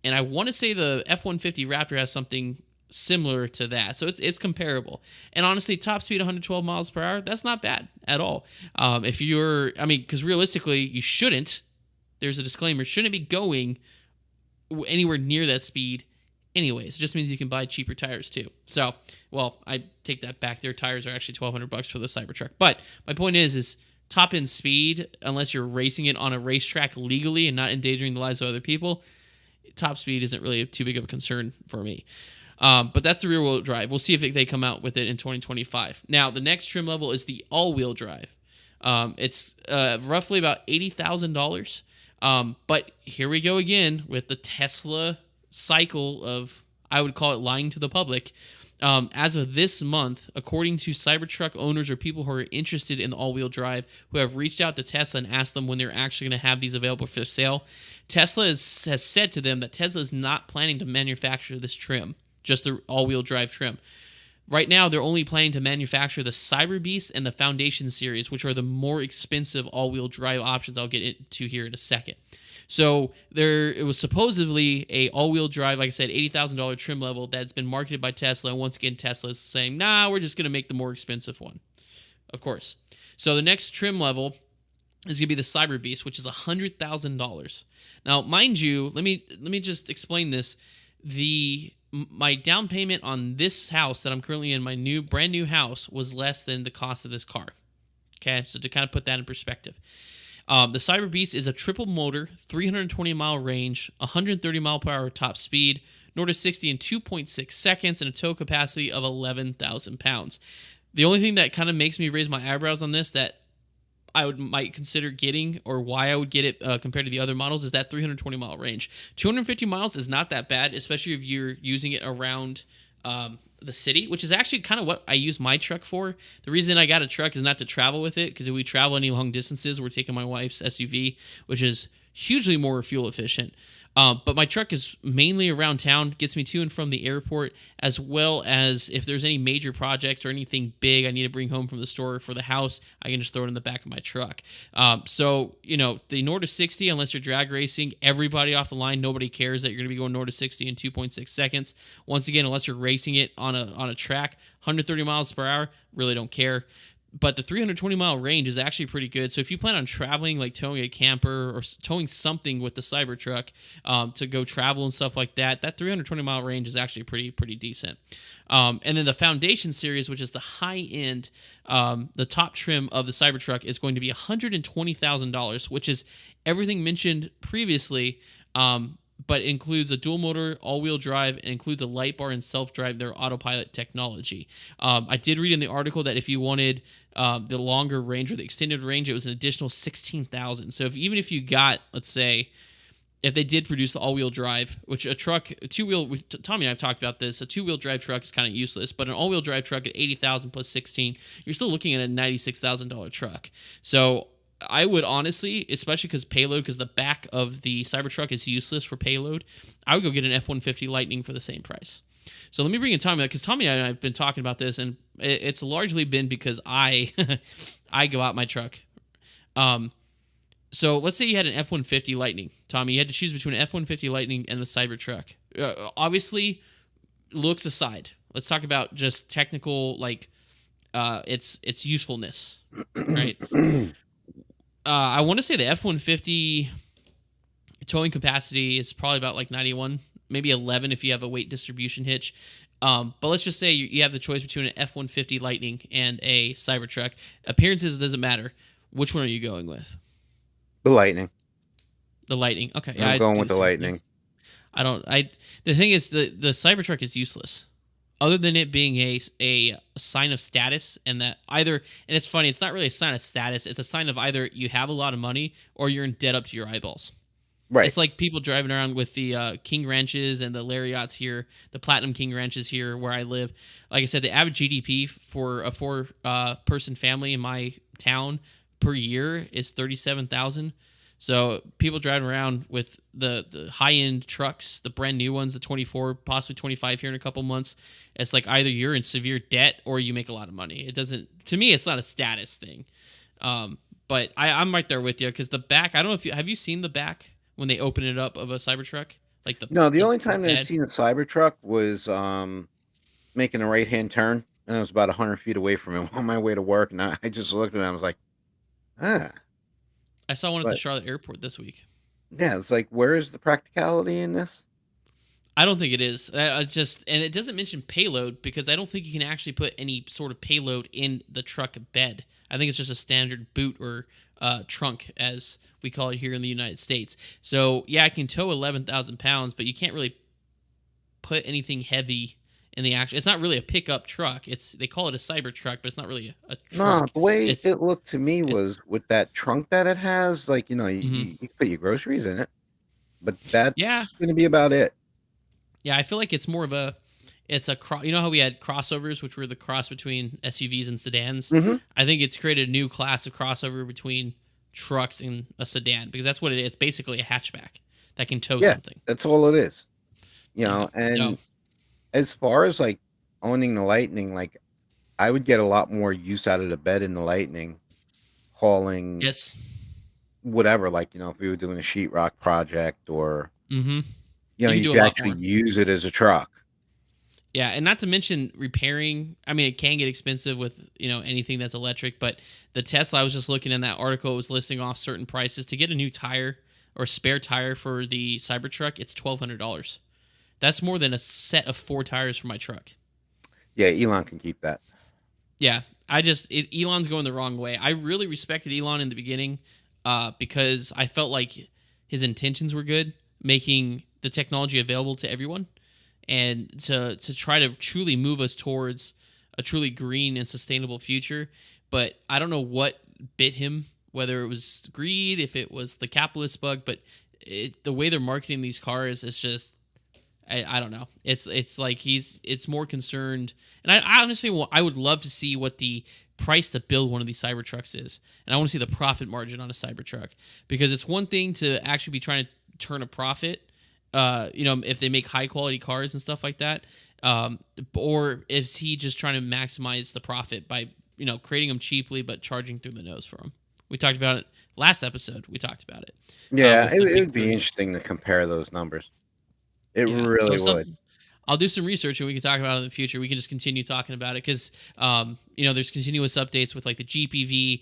and I want to say the F-150 Raptor has something similar to that, so it's comparable. And honestly, top speed 112 miles per hour, that's not bad at all. If you're, because realistically, you shouldn't. There's a disclaimer: shouldn't be going anywhere near that speed. Anyways, it just means you can buy cheaper tires too. So, well, I take that back. Their tires are actually $1,200 for the Cybertruck. But my point is top end speed, unless you're racing it on a racetrack legally and not endangering the lives of other people, top speed isn't really too big of a concern for me. But that's the rear-wheel drive. We'll see if they come out with it in 2025. Now, the next trim level is the all-wheel drive. It's roughly about $80,000. But here we go again with the Tesla cycle of, I would call it, lying to the public. As of this month, according to Cybertruck owners or people who are interested in the all-wheel drive who have reached out to Tesla and asked them when they're actually going to have these available for sale, Tesla has said to them that Tesla is not planning to manufacture this trim, just the all-wheel drive trim. Right now, they're only planning to manufacture the Cyber Beast and the Foundation series, which are the more expensive all-wheel drive options I'll get into here in a second. So it was supposedly a all-wheel drive, like I said, $80,000 trim level that's been marketed by Tesla. And once again, Tesla is saying, nah, we're just going to make the more expensive one, of course. So the next trim level is going to be the Cyber Beast, which is $100,000. Now, mind you, let me just explain this. My down payment on this house that I'm currently in, my brand new house, was less than the cost of this car. Okay, so to kind of put that in perspective. The Cyber Beast is a triple motor, 320 mile range, 130 mile per hour top speed, north to 60 in 2.6 seconds, and a tow capacity of 11,000 pounds. The only thing that kind of makes me raise my eyebrows on this that I might consider getting, or why I would get it compared to the other models, is that 320 mile range. 250 miles is not that bad, especially if you're using it around the city, which is actually kind of what I use my truck for. The reason I got a truck is not to travel with it, because if we travel any long distances, we're taking my wife's SUV, which is hugely more fuel efficient. But my truck is mainly around town, gets me to and from the airport, as well as if there's any major projects or anything big I need to bring home from the store for the house, I can just throw it in the back of my truck. So, the north to 60, unless you're drag racing, everybody off the line, nobody cares that you're going to be going north to 60 in 2.6 seconds. Once again, unless you're racing it on a track, 130 miles per hour, really don't care. But the 320 mile range is actually pretty good. So if you plan on traveling, like towing a camper or towing something with the Cybertruck to go travel and stuff like that, that 320 mile range is actually pretty decent. And then the Foundation series, which is the high end, the top trim of the Cybertruck, is going to be $120,000, which is everything mentioned previously. But includes a dual motor, all-wheel drive, and includes a light bar and self-drive, their autopilot technology. I did read in the article that if you wanted the longer range or the extended range, it was an additional $16,000. So even if you got, let's say, if they did produce the all-wheel drive, which a truck, Tommy and I have talked about this, a two-wheel drive truck is kind of useless, but an all-wheel drive truck at $80,000 plus $16,000, you're still looking at a $96,000 truck. So I would honestly, especially because payload, because the back of the Cybertruck is useless for payload, I would go get an F-150 Lightning for the same price. So let me bring in Tommy, because Tommy and I have been talking about this, and it's largely been because I I go out my truck. Um, so let's say you had an F-150 Lightning, Tommy. You had to choose between an F-150 Lightning and the Cybertruck. Obviously, looks aside, let's talk about just technical, like its usefulness, right? I want to say the F-150 towing capacity is probably about like 91, maybe 11 if you have a weight distribution hitch. But let's just say you have the choice between an F-150 Lightning and a Cybertruck. Appearances doesn't matter. Which one are you going with? The Lightning. The Lightning. Okay, yeah, I'm I going do with the the same thing. Lightning. I don't. I. The thing is, the Cybertruck is useless, other than it being a sign of status, and that either. And it's funny. It's not really a sign of status. It's a sign of either you have a lot of money or you're in debt up to your eyeballs. Right. It's like people driving around with the King Ranches and the Lariats here, the Platinum King Ranches here where I live. Like I said, the average GDP for a four person family in my town per year is 37,000. So people driving around with the high end trucks, the brand new ones, the 24, possibly 25 here in a couple months. It's like either you're in severe debt or you make a lot of money. It doesn't. To me, it's not a status thing. But I'm right there with you because the back. I don't know if you have you seen the back when they open it up of a Cybertruck, like No, the the only time that I've bed. seen a Cybertruck was making a right hand turn, and I was about 100 feet away from him on my way to work, and I just looked at him. I was like, ah, I saw one at the but Charlotte airport this week. yeah, it's like, where is the practicality in this? I don't think it is. I just and it doesn't mention payload because I don't think you can actually put any sort of payload in the truck bed. I think it's just a standard boot or trunk, as we call it here in the United States. So yeah, I can tow 11,000 pounds, but you can't really put anything heavy in the actual. It's not really a pickup truck. It's they call it a cyber truck, but it's not really a No, truck. the way It's it looked to me it's. was with that trunk that it has, like, Mhm. you can put your groceries in it, but Yeah, that's going to be about it. yeah. I feel like it's more of a. It's a you know how we had crossovers, which were the cross between SUVs and sedans. Hmm. I think it's created a new class of crossover between trucks and a sedan because that's what it is. It's basically a hatchback that can tow Yeah, something. that's all it is. Yeah. No. And as far as like owning the Lightning, like I would get a lot more use out of the bed in the Lightning, hauling Yes. whatever, like, if we were doing a sheetrock project or, Mm-hmm. You can you do a could lot actually more. use it as a truck. Yeah, and not to mention repairing. I mean, it can get expensive with anything that's electric, but the Tesla. I was just looking in that article. It was listing off certain prices to get a new tire or spare tire for the Cybertruck. It's $1,200. That's more than a set of 4 tires for my truck. Yeah, Elon can keep that. Yeah, Elon's going the wrong way. I really respected Elon in the beginning because I felt like his intentions were good, making the technology available to everyone, and to try to truly move us towards a truly green and sustainable future. But I don't know what bit him, whether it was greed, if it was the capitalist bug, but the way they're marketing these cars is just I don't know. It's like it's more concerned, and I honestly I would love to see what the price to build one of these Cybertrucks is, and I want to see the profit margin on a Cybertruck because it's one thing to actually be trying to turn a profit, if they make high quality cars and stuff like that, or is he just trying to maximize the profit by creating them cheaply but charging through the nose for them? We talked about it last episode. We talked about it Yeah, with the it big would be three. interesting to compare those numbers. It Yeah. So really would. some I'll do some research and we can talk about it in the future. We can just continue talking about it because, there's continuous updates with like the GPV.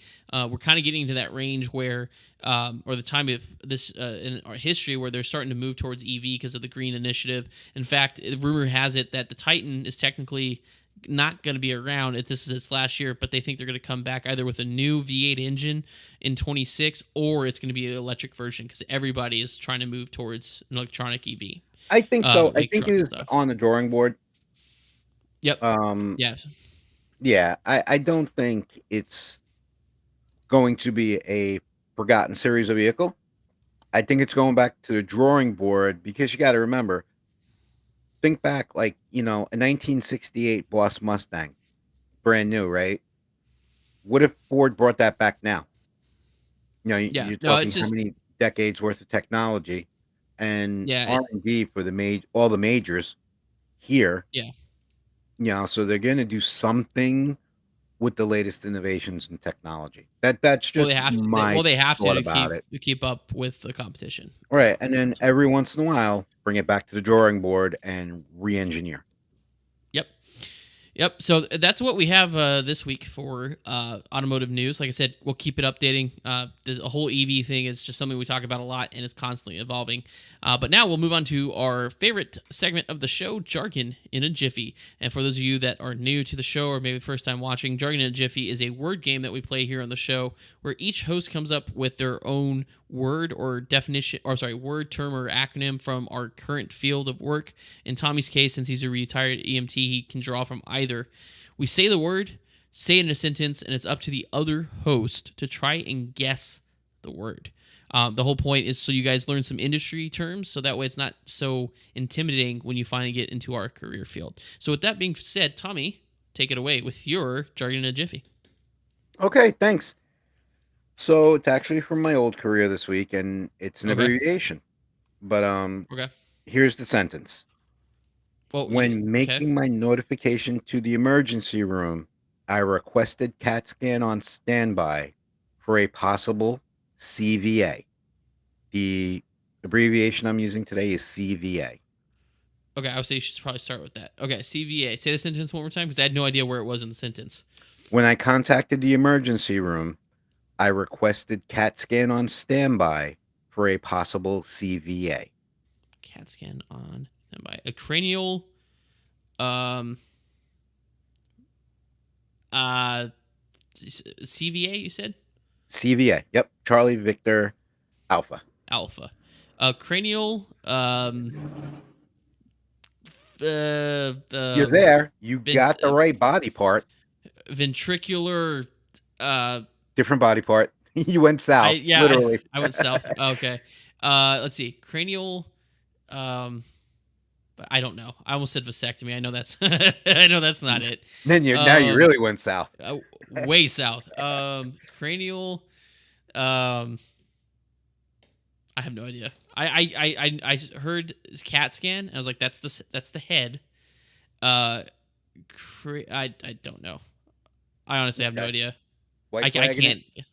We're kind of getting to that range where, or the time of this in our history where they're starting to move towards EV because of the green initiative. In fact, rumor has it that the Titan is technically not going to be around if this is its last year, but they think they're going to come back either with a new V8 engine in 26 or it's going to be an electric version because everybody is trying to move towards an electronic EV, I think so. I like think truck it and is stuff. on the drawing board. Yep. Um, Yeah. yeah, I don't think it's going to be a forgotten series of vehicle. I think it's going back to the drawing board because you got to remember, think back like, a 1968 Boss Mustang, brand new, right? What if Ford brought that back now? Yeah. you're No, talking it's how just many decades worth of technology and yeah, R&D for all the majors here, yeah. so they're going to do something with the latest innovations in technology. That's Well, just they have to. my They have thought to about it. keep up with the competition. Right. Yeah. And then So, every once in a while, bring it back to the drawing board and re-engineer. yep. Yep. So that's what we have this week for automotive news. Like I said, we'll keep it updating. The whole EV thing is just something we talk about a lot, and it's constantly evolving. But now we'll move on to our favorite segment of the show, Jargon in a Jiffy. And for those of you that are new to the show or maybe first time watching, Jargon in a Jiffy is a word game that we play here on the show where each host comes up with their own word or definition, or sorry, word, term, or acronym from our current field of work. In Tommy's case, since he's a retired EMT, he can draw from either. We say the word, say it in a sentence, and it's up to the other host to try and guess the word. The whole point is so you guys learn some industry terms, so that way it's not so intimidating when you finally get into our career field. So with that being said, Tommy, take it away with your Jargon in a Jiffy. Okay, thanks. So it's actually from my old career this week, and it's an Okay. abbreviation. But Okay. here's the sentence. Well, When okay. making my notification to the emergency room, I requested CAT scan on standby for a possible CVA. The abbreviation I'm using today is CVA. Okay, I would say you should probably start with that. Okay, CVA. Say the sentence one more time because I had no idea where it was in the sentence. When I contacted the emergency room, I requested CAT scan on standby for a possible CVA. CAT scan on standby. A cranial, um, uh, CVA. You said CVA. Yep. Charlie Victor Alpha. alpha. Cranial, You're there. You vent, got the right body part. ventricular. Different body part. You went south, literally. I went south. Okay. Let's see. Cranial. Um, but I don't know. I almost said vasectomy. I know that's I know that's not it. Then you Um, really went south. way south. Cranial. Um, I have no idea. I heard CAT scan. And I was like, that's the head. Uh, I don't know. I honestly have no Okay. idea. I White flagging it? can't.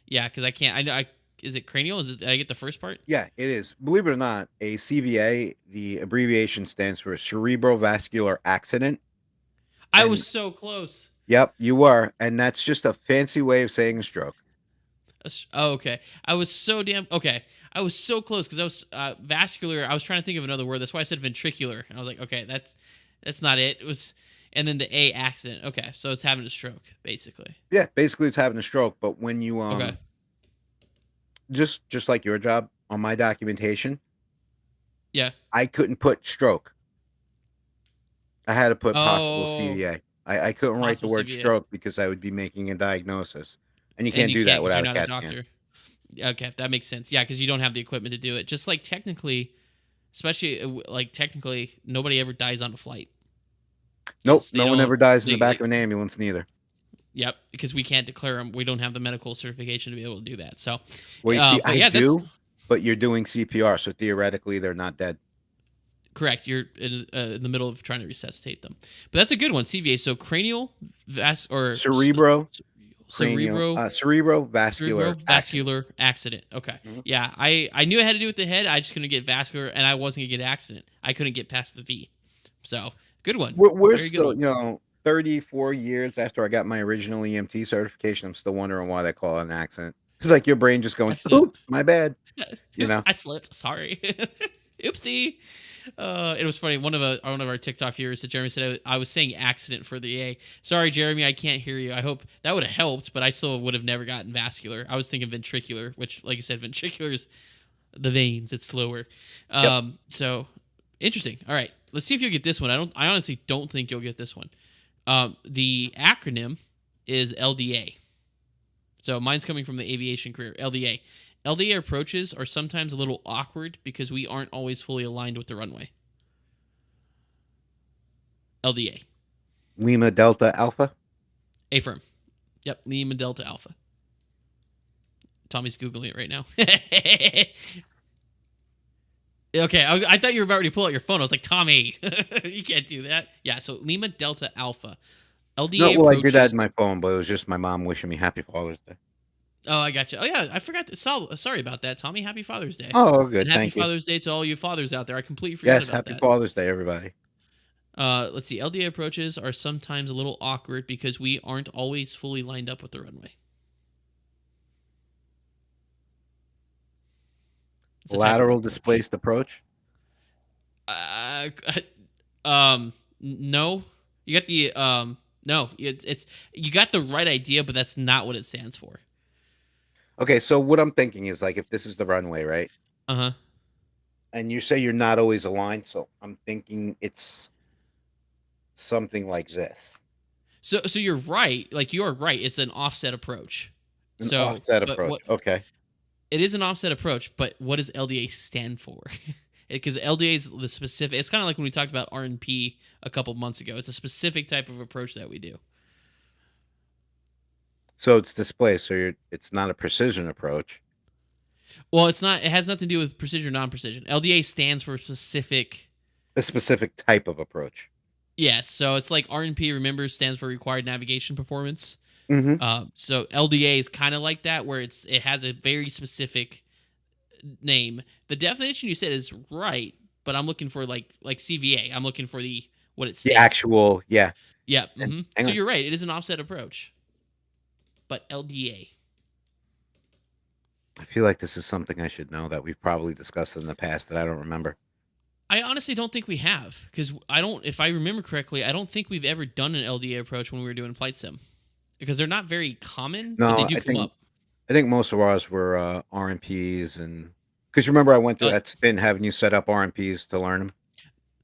Yeah, because I can't. I know. Is it cranial? Did I get the first part? Yeah, it is. Believe it or not, a CVA, the abbreviation stands for cerebrovascular accident. I was And so close. yep, you were. And that's just a fancy way of saying a stroke. Oh, okay. I was so damn okay. I was so close because I was vascular. I was trying to think of another word. That's why I said ventricular. And I was like, okay, that's not it. It was, and then the A accident. Okay, so it's having a stroke basically. Yeah, basically it's having a stroke. But when you Okay. just like your job on my documentation, Yeah. I couldn't put stroke. I had to put possible Oh, CVA. I couldn't write the possible word CVA, stroke because I would be making a diagnosis. And you and can't you do can't that because you're without a not a CAT scan. doctor. Okay, that makes sense. Yeah, because you don't have the equipment to do it. Just like technically, especially like technically, nobody ever dies on a flight Nope, because they no one don't. ever dies in the back They of an ambulance neither. Yep, because we can't declare them. We don't have the medical certification to be able to do that. So, Well, you see, but I yeah, that's do, but you're doing CPR, so theoretically they're not dead. correct. You're in the middle of trying to resuscitate them. But that's a good one, CVA. So cranial Cerebro, cranial, cerebro cerebrovascular accident. cerebrovascular accident. Okay, Mhm. yeah, I knew I had to do with the head. I just couldn't get vascular, and I wasn't gonna get accident. I couldn't get past the V. So good one, We're very good still, one. 34 years after I got my original EMT certification. I'm still wondering why they call it an accident. It's like your brain just going, Accident. oops, my bad. You Oops, know, I slipped. Sorry. Oopsie. It was funny. One of our TikTok viewers, that Jeremy said I was saying accident for the A. Sorry, Jeremy, I can't hear you. I hope that would have helped, but I still would have never gotten vascular. I was thinking ventricular, which, like you said, ventricular is the veins. It's slower. yep. So interesting. All right, let's see if you'll get this one. I honestly don't think you'll get this one. The acronym is LDA. So mine's coming from the aviation career. LDA. LDA approaches are sometimes a little awkward because we aren't always fully aligned with the runway. LDA. Lima Delta Alpha. A firm. Yep. Lima Delta Alpha. Tommy's Googling it right now. Okay, I thought you were about to pull out your phone. I was like, Tommy, you can't do that. Yeah, so Lima Delta Alpha. No, LDA well, I did add approaches. my phone, but it was just my mom wishing me Happy Father's Day. Oh, I got you. Oh, yeah, I forgot. Sorry about that, Tommy. Happy Father's Day. Oh, And good. happy Thank you. Father's Day to all you fathers out there. I completely forgot Yes, about Happy that. Father's Day, everybody. Let's see. LDA approaches are sometimes a little awkward because we aren't always fully lined up with the runway. It's a type of Lateral approach. displaced approach. Uh, no. You got the no. It's you got the right idea, but that's not what it stands for. Okay, so what I'm thinking is like if this is the runway, right? Uh huh. And you say you're not always aligned, so I'm thinking it's something like this. So you're right. Like you are right. It's an offset approach. An So, offset but approach. what Okay. it is an offset approach, but what does LDA stand for? Because LDA is the specific. It's kind of like when we talked about R&P a couple months ago. It's a specific type of approach that we do. So it's displaced, so it's not a precision approach. Well, it's not. It has nothing to do with precision or non-precision. LDA stands for specific. A specific type of approach. Yes, so it's like R&P. Remember, stands for required navigation performance. Mm-hmm. So LDA is kind of like that, where it has a very specific name. The definition you said is right, but I'm looking for like CVA. I'm looking for the what it The stands for. actual, yeah. Yeah. And hang So on. you're right. It is an offset approach, but LDA. I feel like this is something I should know that we've probably discussed in the past that I don't remember. I honestly don't think we have because I don't. If I remember correctly, I don't think we've ever done an LDA approach when we were doing flight sim because they're not very common, but they No, do come up. I think most of ours were RMPs, and because remember I went through Uh, that spin having you set up RMPs to learn them.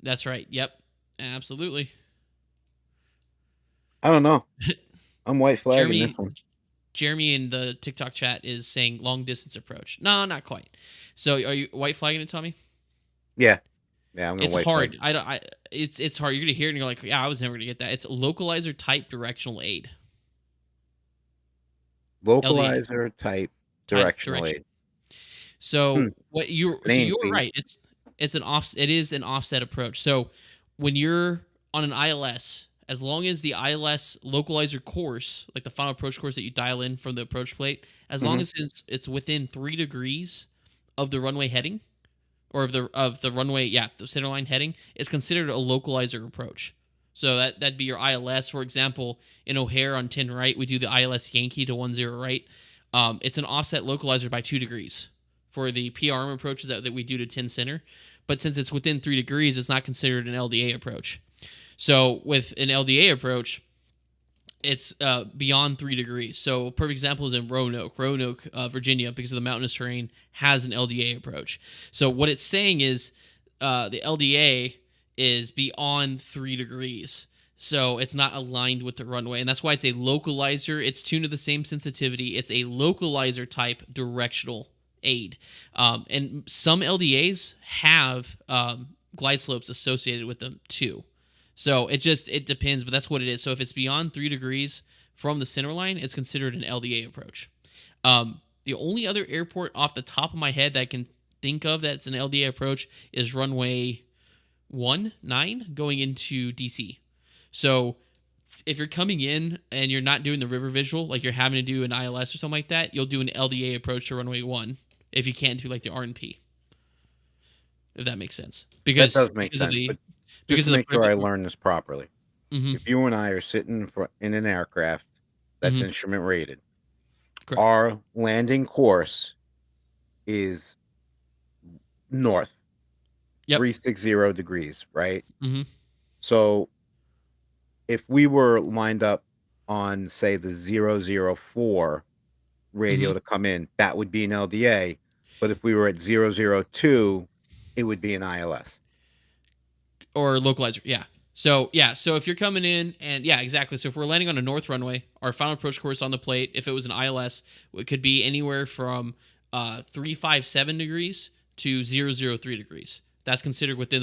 that's right. Yep. Absolutely. I don't know. I'm white flagging this Jeremy one. Jeremy in the TikTok chat is saying long distance approach. No, not quite. So are you white flagging it, Tommy? Yeah, yeah. I'm gonna It's white flag. hard. I don't. It's hard. You're gonna hear it and you're like, yeah, I was never gonna get that. It's localizer type directional aid. LDA Localizer type type directional direction. aid. So Hmm. what you so Name, you're please. right. It's an off. It is an offset approach. So when you're on an ILS, as long as the ILS localizer course, like the final approach course that you dial in from the approach plate, as long Hmm. as it's within 3 degrees of the runway heading, or of the runway, yeah, the center line heading, is considered a localizer approach. So that'd be your ILS, for example, in O'Hare on 10 right, we do the ILS Yankee to 10 right. It's an offset localizer by 2 degrees for the PRM approaches that we do to 10 center. But since it's within 3 degrees, it's not considered an LDA approach. So with an LDA approach, it's beyond 3 degrees. So perfect example is in Roanoke, Virginia, because of the mountainous terrain, has an LDA approach. So what it's saying is the LDA is beyond 3 degrees. So it's not aligned with the runway. And that's why it's a localizer. It's tuned to the same sensitivity. It's a localizer type directional aid. And some LDAs have glide slopes associated with them too. So it depends, but that's what it is. So if it's beyond 3 degrees from the center line, it's considered an LDA approach. The only other airport off the top of my head that I can think of that's an LDA approach is runway 19 going into DC. So if you're coming in and you're not doing the river visual, like you're having to do an ILS or something like that, you'll do an LDA approach to runway 1 if you can't do like the R&P. If that makes sense. That does make sense. But just to make sure I learn this properly, Mm-hmm. if you and I are sitting in an aircraft that's Mm-hmm. instrument rated, Correct. our landing course is north, Yep. 360 degrees, right? Mm-hmm. So if we were lined up on, say, the 004 radio Mm-hmm. to come in, that would be an LDA. But if we were at 002, it would be an ILS. Or localizer, yeah. So if you're coming in and yeah, exactly. So if we're landing on a north runway, our final approach course on the plate, if it was an ILS, it could be anywhere from 357 degrees to 003 degrees. That's considered within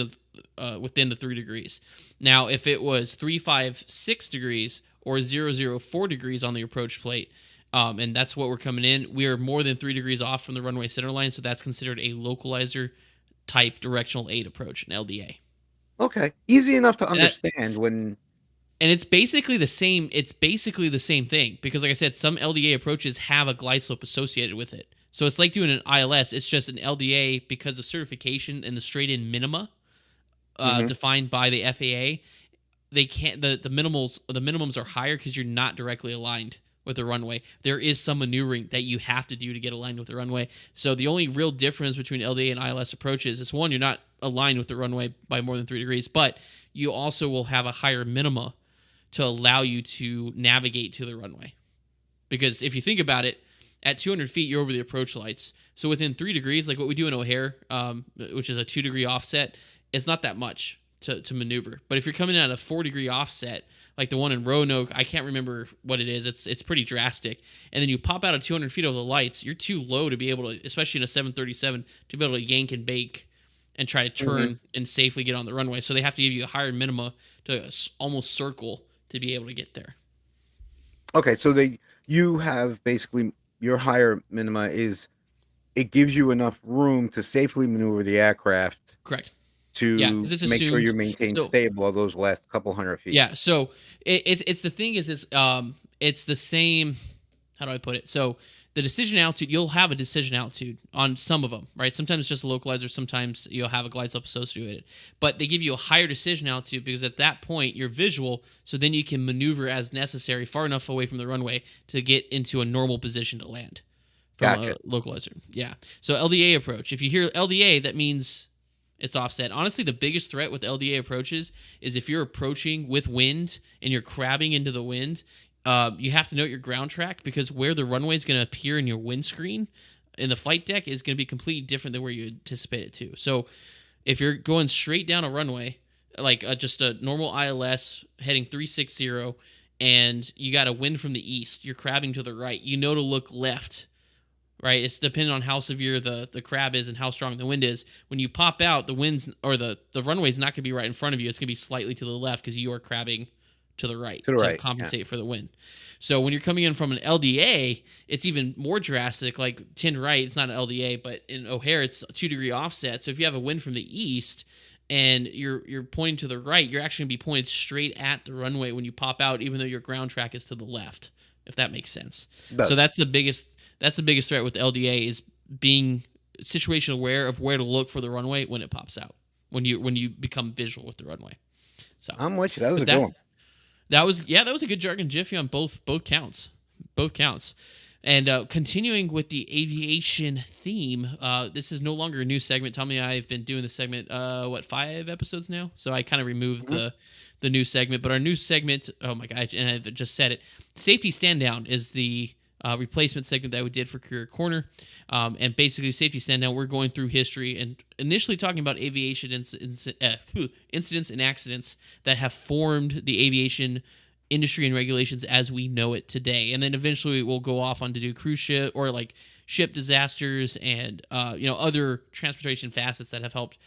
the 3 degrees. Now, if it was 356 degrees or 004 degrees on the approach plate. And that's what we're coming in. We are more than 3 degrees off from the runway center line, so that's considered a localizer type directional aid approach, an LDA. Okay. Easy enough to And, understand when. and it's basically the same. It's basically the same thing because, like I said, some LDA approaches have a glide slope associated with it. So it's like doing an ILS. It's just an LDA because of certification and the straight-in minima Mhm. defined by the FAA. They can't the minimums are higher because you're not directly aligned with the runway. There is some maneuvering that you have to do to get aligned with the runway. So the only real difference between LDA and ILS approaches is one, you're not aligned with the runway by more than 3 degrees, but you also will have a higher minima to allow you to navigate to the runway. Because if you think about it, at 200 feet, you're over the approach lights. So within 3 degrees, like what we do in O'Hare, which is a 2 degree offset, it's not that much to maneuver. But if you're coming at a 4 degree offset, like the one in Roanoke, I can't remember what it is. It's pretty drastic. And then you pop out at 200 feet over the lights, you're too low to be able to, especially in a 737, to be able to yank and bake and try to turn and safely get on the runway. So they have to give you a higher minima to almost circle to be able to get there. Okay, so you have basically your higher minima is it gives you enough room to safely maneuver the aircraft Correct. to Yeah, 'cause it's make sure assumed. you're maintained So stable of those last couple hundred feet. yeah, so it's the thing is it's the same. How do I put it? So the decision altitude, you'll have a decision altitude on some of them, right? Sometimes it's just a localizer, sometimes you'll have a glide slope associated with it. But they give you a higher decision altitude because at that point you're visual, so then you can maneuver as necessary far enough away from the runway to get into a normal position to land from Gotcha. a localizer. Yeah. So LDA approach. If you hear LDA, that means it's offset. Honestly, the biggest threat with LDA approaches is if you're approaching with wind and you're crabbing into the wind, you have to note your ground track because where the runway is going to appear in your windscreen in the flight deck is going to be completely different than where you anticipate it to. So if you're going straight down a runway, like just a normal ILS heading 360, and you got a wind from the east, you're crabbing to the right, you know to look left. Right, it's depending on how severe the crab is and how strong the wind is. When you pop out, the winds or the runway is not going to be right in front of you. It's going to be slightly to the left because you are crabbing to the right To the right, yeah. compensate for the wind. So when you're coming in from an LDA, it's even more drastic. Like 10 right, it's not an LDA, but in O'Hare, it's a 2 degree offset. So if you have a wind from the east and you're pointing to the right, you're actually going to be pointed straight at the runway when you pop out, even though your ground track is to the left. If that makes sense. Does. So that's the biggest threat with the LDA is being situational aware of where to look for the runway when it pops out. When you become visual with the runway. So I'm with you. That was but a good one. that was a good jargon jiffy on both counts. Both counts. And continuing with the aviation theme, this is no longer a new segment. Tommy and I have been doing this segment, 5 episodes now? So I kind of removed the new segment. But our new segment, oh my God, and I just said it, Safety Stand Down is the replacement segment that we did for Career Corner. And basically, Safety Stand Down, we're going through history and initially talking about aviation incidents and accidents that have formed the aviation industry and regulations as we know it today. And then eventually we'll go off on to do cruise ship or like ship disasters and other transportation facets that have helped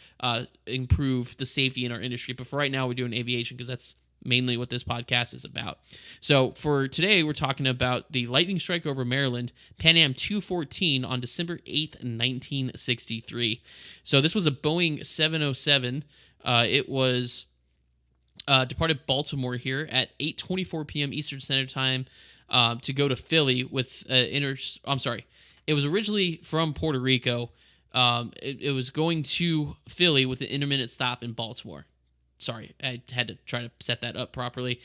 improve the safety in our industry. But for right now, we're doing aviation because that's mainly what this podcast is about. So for today, we're talking about the lightning strike over Maryland, Pan Am 214 on December 8th, 1963. So this was a Boeing 707. It was departed Baltimore here at 8:24 p.m. Eastern Standard Time to go to Philly with it was originally from Puerto Rico. It was going to Philly with an intermittent stop in Baltimore. Sorry, I had to try to set that up properly.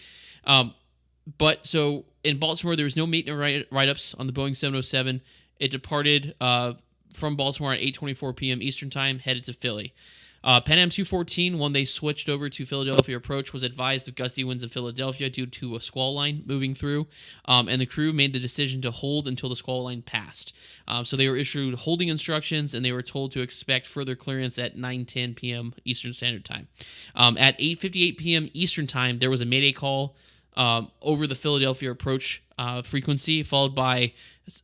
But so in Baltimore, there was no maintenance write-ups on the Boeing 707. It departed from Baltimore at 8:24 p.m. Eastern Time, headed to Philly. Pan Am 214, when they switched over to Philadelphia approach, was advised of gusty winds in Philadelphia due to a squall line moving through, and the crew made the decision to hold until the squall line passed. So they were issued holding instructions, and they were told to expect further clearance at 9:10 p.m. Eastern Standard Time. At 8:58 p.m. Eastern Time, there was a mayday call over the Philadelphia approach frequency, followed by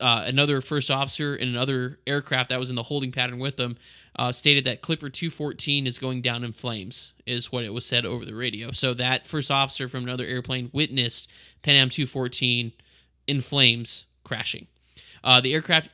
another first officer in another aircraft that was in the holding pattern with them, stated that Clipper 214 is going down in flames, is what it was said over the radio. So that first officer from another airplane witnessed Pan Am 214 in flames crashing. The aircraft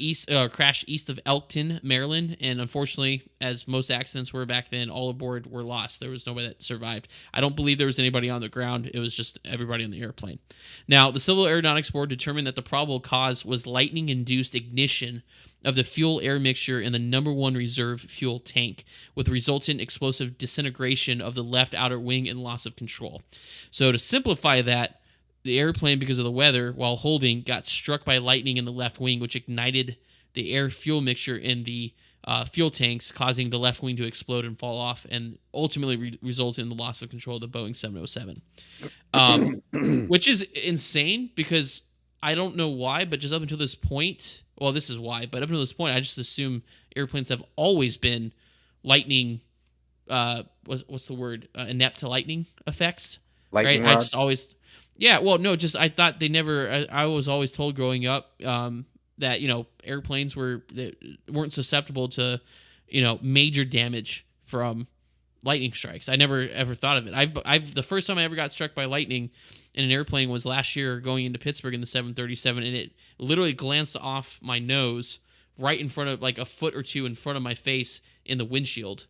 crashed east of Elkton, Maryland, and unfortunately, as most accidents were back then, all aboard were lost. There was nobody that survived. I don't believe there was anybody on the ground. It was just everybody on the airplane. Now, the Civil Aeronautics Board determined that the probable cause was lightning-induced ignition of the fuel-air mixture in the number one reserve fuel tank, with resultant explosive disintegration of the left outer wing and loss of control. So to simplify that, the airplane, because of the weather, while holding, got struck by lightning in the left wing, which ignited the air-fuel mixture in the fuel tanks, causing the left wing to explode and fall off, and ultimately resulted in the loss of control of the Boeing 707. Which is insane, because I don't know why, but just up until this point, well, this is why, but up until this point, I just assume airplanes have always been lightning, what's the word, inept to lightning effects, Lightning right? rod? I just always... Yeah, well, no, just I thought they never. I was always told growing up that airplanes weren't susceptible to major damage from lightning strikes. I never ever thought of it. I've the first time I ever got struck by lightning in an airplane was last year going into Pittsburgh in the 737, and it literally glanced off my nose right in front of, like, a foot or two in front of my face in the windshield,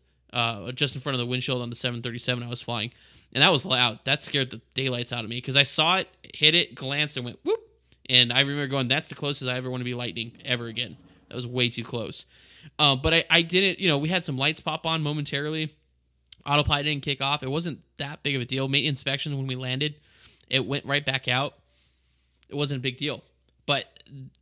just in front of the windshield on the 737 I was flying. And that was loud. That scared the daylights out of me, because I saw it, hit it, glanced, and went whoop. And I remember going, that's the closest I ever want to be lightning ever again. That was way too close. But I didn't, we had some lights pop on momentarily. Autopilot didn't kick off. It wasn't that big of a deal. Made inspection when we landed. It went right back out. It wasn't a big deal. But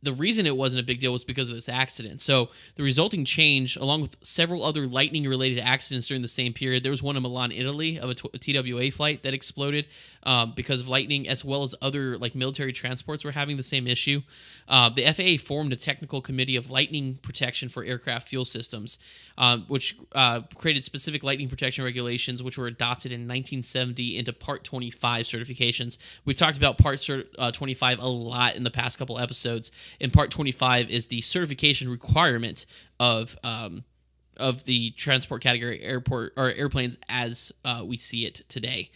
the reason it wasn't a big deal was because of this accident. So the resulting change, along with several other lightning-related accidents during the same period, there was one in Milan, Italy, of a TWA flight that exploded because of lightning, as well as other military transports were having the same issue. The FAA formed a technical committee of lightning protection for aircraft fuel systems, which created specific lightning protection regulations, which were adopted in 1970 into Part 25 certifications. We talked about Part 25 a lot in the past couple episodes. And Part 25 is the certification requirement of the transport category airplanes as we see it today.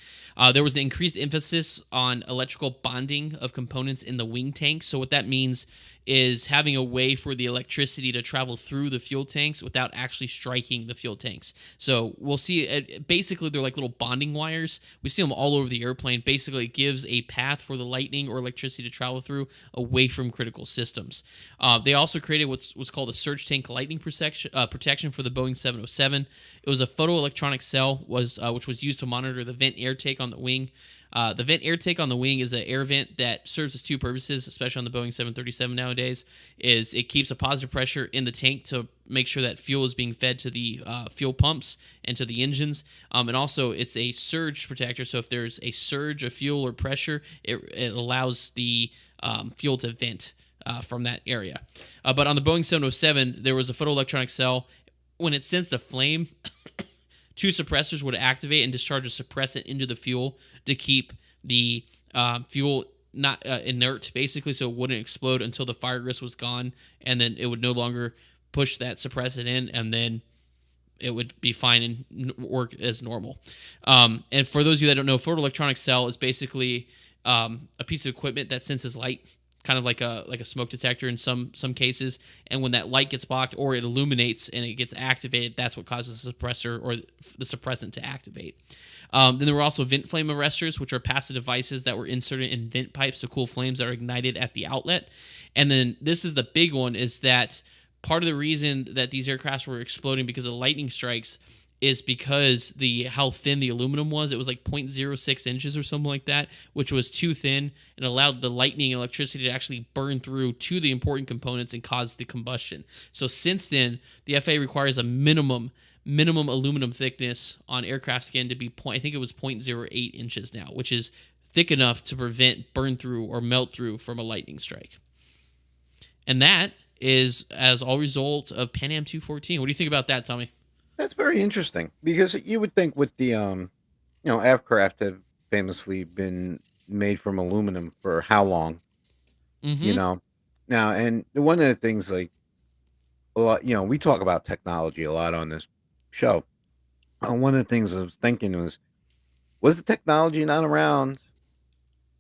There was an increased emphasis on electrical bonding of components in the wing tanks. So what that means is having a way for the electricity to travel through the fuel tanks without actually striking the fuel tanks. So we'll see, basically they're like little bonding wires. We see them all over the airplane. Basically it gives a path for the lightning or electricity to travel through away from critical systems. They also created what's called a surge tank lightning protection for the Boeing 707. It was a photoelectronic cell which was used to monitor the vent air take on the wing. The vent air take on the wing is an air vent that serves as two purposes, especially on the Boeing 737 nowadays. Is it keeps a positive pressure in the tank to make sure that fuel is being fed to the fuel pumps and to the engines. And also it's a surge protector. So if there's a surge of fuel or pressure, it allows the fuel to vent from that area. But on the Boeing 707, there was a photoelectronic cell. When it sensed a flame, two suppressors would activate and discharge a suppressant into the fuel to keep the fuel not inert, basically, so it wouldn't explode until the fire risk was gone, and then it would no longer push that suppressant in, and then it would be fine and work as normal. And for those of you that don't know, photoelectronic cell is basically a piece of equipment that senses light, kind of like a smoke detector in some cases. And when that light gets blocked or it illuminates and it gets activated, that's what causes the suppressor or the suppressant to activate. Then there were also vent flame arresters, which are passive devices that were inserted in vent pipes to cool flames that are ignited at the outlet. And then this is the big one, is that part of the reason that these aircrafts were exploding because of lightning strikes is because how thin the aluminum was. It was like 0.06 inches or something like that, which was too thin and allowed the lightning and electricity to actually burn through to the important components and cause the combustion. So since then, the FAA requires a minimum aluminum thickness on aircraft skin to be I think it was 0.08 inches now, which is thick enough to prevent burn through or melt through from a lightning strike. And that is as all result of Pan Am 214. What do you think about that, Tommy? That's very interesting, because you would think with the aircraft have famously been made from aluminum for how long, you Mm-hmm. know? Now, and one of the things, like, a lot, we talk about technology a lot on this show. One of the things I was thinking was the technology not around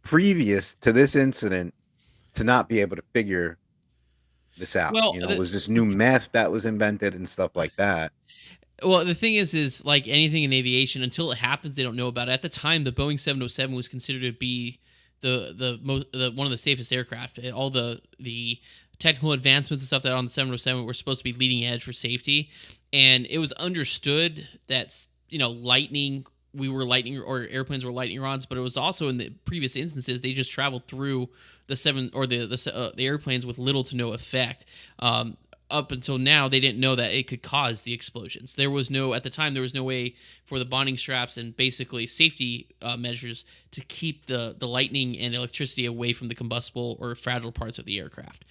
previous to this incident to not be able to figure this out? Well, Was this new meth that was invented and stuff like that? the thing is like anything in aviation, until it happens, they don't know about it. At the time, the Boeing 707 was considered to be one of the safest aircraft. All the technical advancements and stuff that are on the 707 were supposed to be leading edge for safety, and it was understood that lightning. We were lightning, or airplanes were lightning rods, but it was also in the previous instances they just traveled through the seven or the airplanes with little to no effect. Up until now, they didn't know that it could cause the explosions. At the time, there was no way for the bonding straps and basically safety measures to keep the lightning and electricity away from the combustible or fragile parts of the aircraft.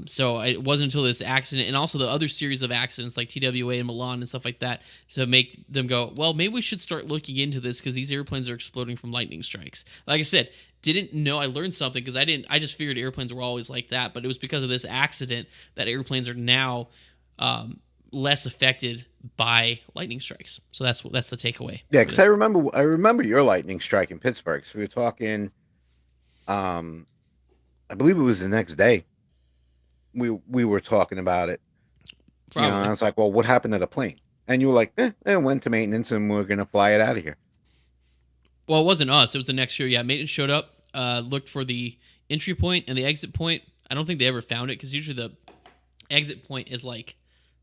So it wasn't until this accident, and also the other series of accidents like TWA and Milan and stuff like that, to make them go, well, maybe we should start looking into this because these airplanes are exploding from lightning strikes. Like I said, didn't know. I learned something because I just figured airplanes were always like that, but it was because of this accident that airplanes are now less affected by lightning strikes. So that's the takeaway Yeah, for because this. I remember your lightning strike in Pittsburgh. So we were talking. Um, I believe it was the next day. We were talking about it. And I Probably. was like, "Well, what happened to the plane?" And you were like, it went to maintenance, and we're gonna fly it out of here." Well, it wasn't us. It was the next year. Yeah, maintenance showed up, looked for the entry point and the exit point. I don't think they ever found it because usually the exit point is like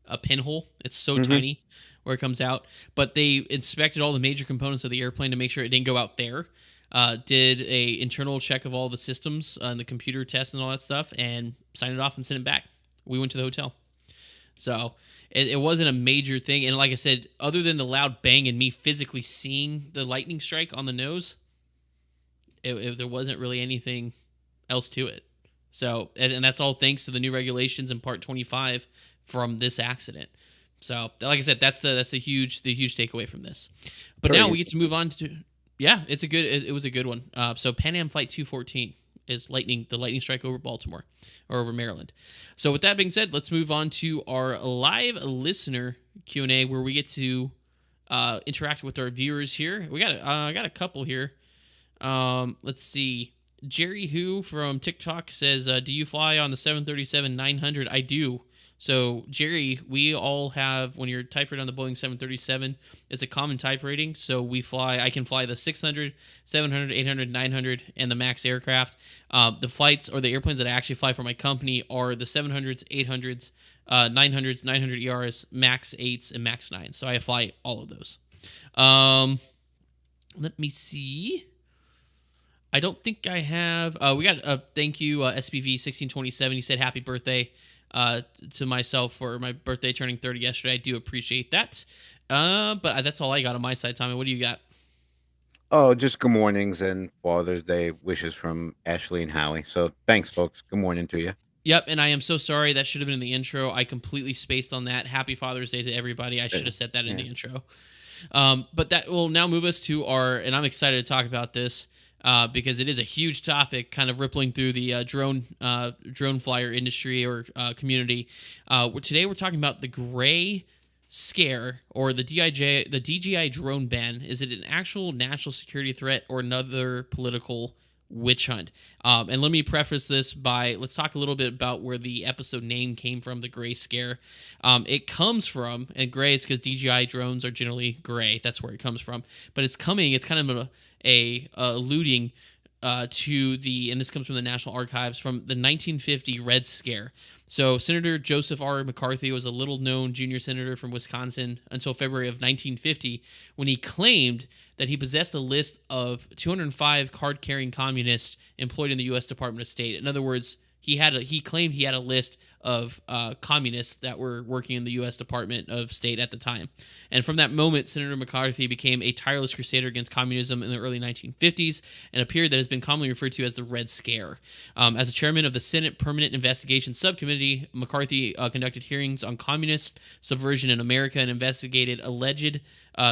a pinhole. It's so Hmm. tiny where it comes out. But they inspected all the major components of the airplane to make sure it didn't go out there. Did a internal check of all the systems and the computer tests and all that stuff, and signed it off and sent it back. We went to the hotel. So it wasn't a major thing. And like I said, other than the loud bang and me physically seeing the lightning strike on the nose, there wasn't really anything else to it. So, and that's all thanks to the new regulations in Part 25 from this accident. So, like I said, that's the huge takeaway from this. But Very now we get to interesting. move on to, yeah, it was a good one. So Pan Am Flight 214 is the lightning strike over Baltimore or over Maryland. So with that being said, let's move on to our live listener Q&A where we get to interact with our viewers here. We got I got a couple here. Let's see. Jerry Who from TikTok says, "Do you fly on the 737-900?" I do. So Jerry, we all have, when you're type rating on the Boeing 737, it's a common type rating. So I can fly the 600, 700, 800, 900, and the MAX aircraft. The flights or the airplanes that I actually fly for my company are the 700s, 800s, 900s, 900 ERs, MAX 8s, and MAX 9s. So I fly all of those. Let me see. I don't think I have. We got a thank you, SPV 1627. He said happy birthday to myself for my birthday turning 30 yesterday. I do appreciate that. But that's all I got on my side, Tommy. What do you got? Oh, just good mornings and Father's Day wishes from Ashley and Howie. So thanks, folks. Good morning to you. Yep, and I am so sorry. That should have been in the intro. I completely spaced on that. Happy Father's Day to everybody. I should have said that in Yeah. the intro. But that will now move us to and I'm excited to talk about this because it is a huge topic, kind of rippling through the drone flyer industry or community. Today we're talking about the gray scare or the DJI drone ban. Is it an actual national security threat or another political witch hunt? And let me preface this by let's talk a little bit about where the episode name came from, the gray scare. It comes from, and gray is because DJI drones are generally gray. That's where it comes from. But it's kind of alluding to and this comes from the National Archives, from the 1950 Red Scare. So Senator Joseph R. McCarthy was a little-known junior senator from Wisconsin until February of 1950, when he claimed that he possessed a list of 205 card-carrying communists employed in the U.S. Department of State. In other words, he claimed he had a list of communists that were working in the U.S. Department of State at the time. And from that moment, Senator McCarthy became a tireless crusader against communism in the early 1950s, and a period that has been commonly referred to as the Red Scare. As a chairman of the Senate Permanent Investigation Subcommittee, McCarthy conducted hearings on communist subversion in America and investigated alleged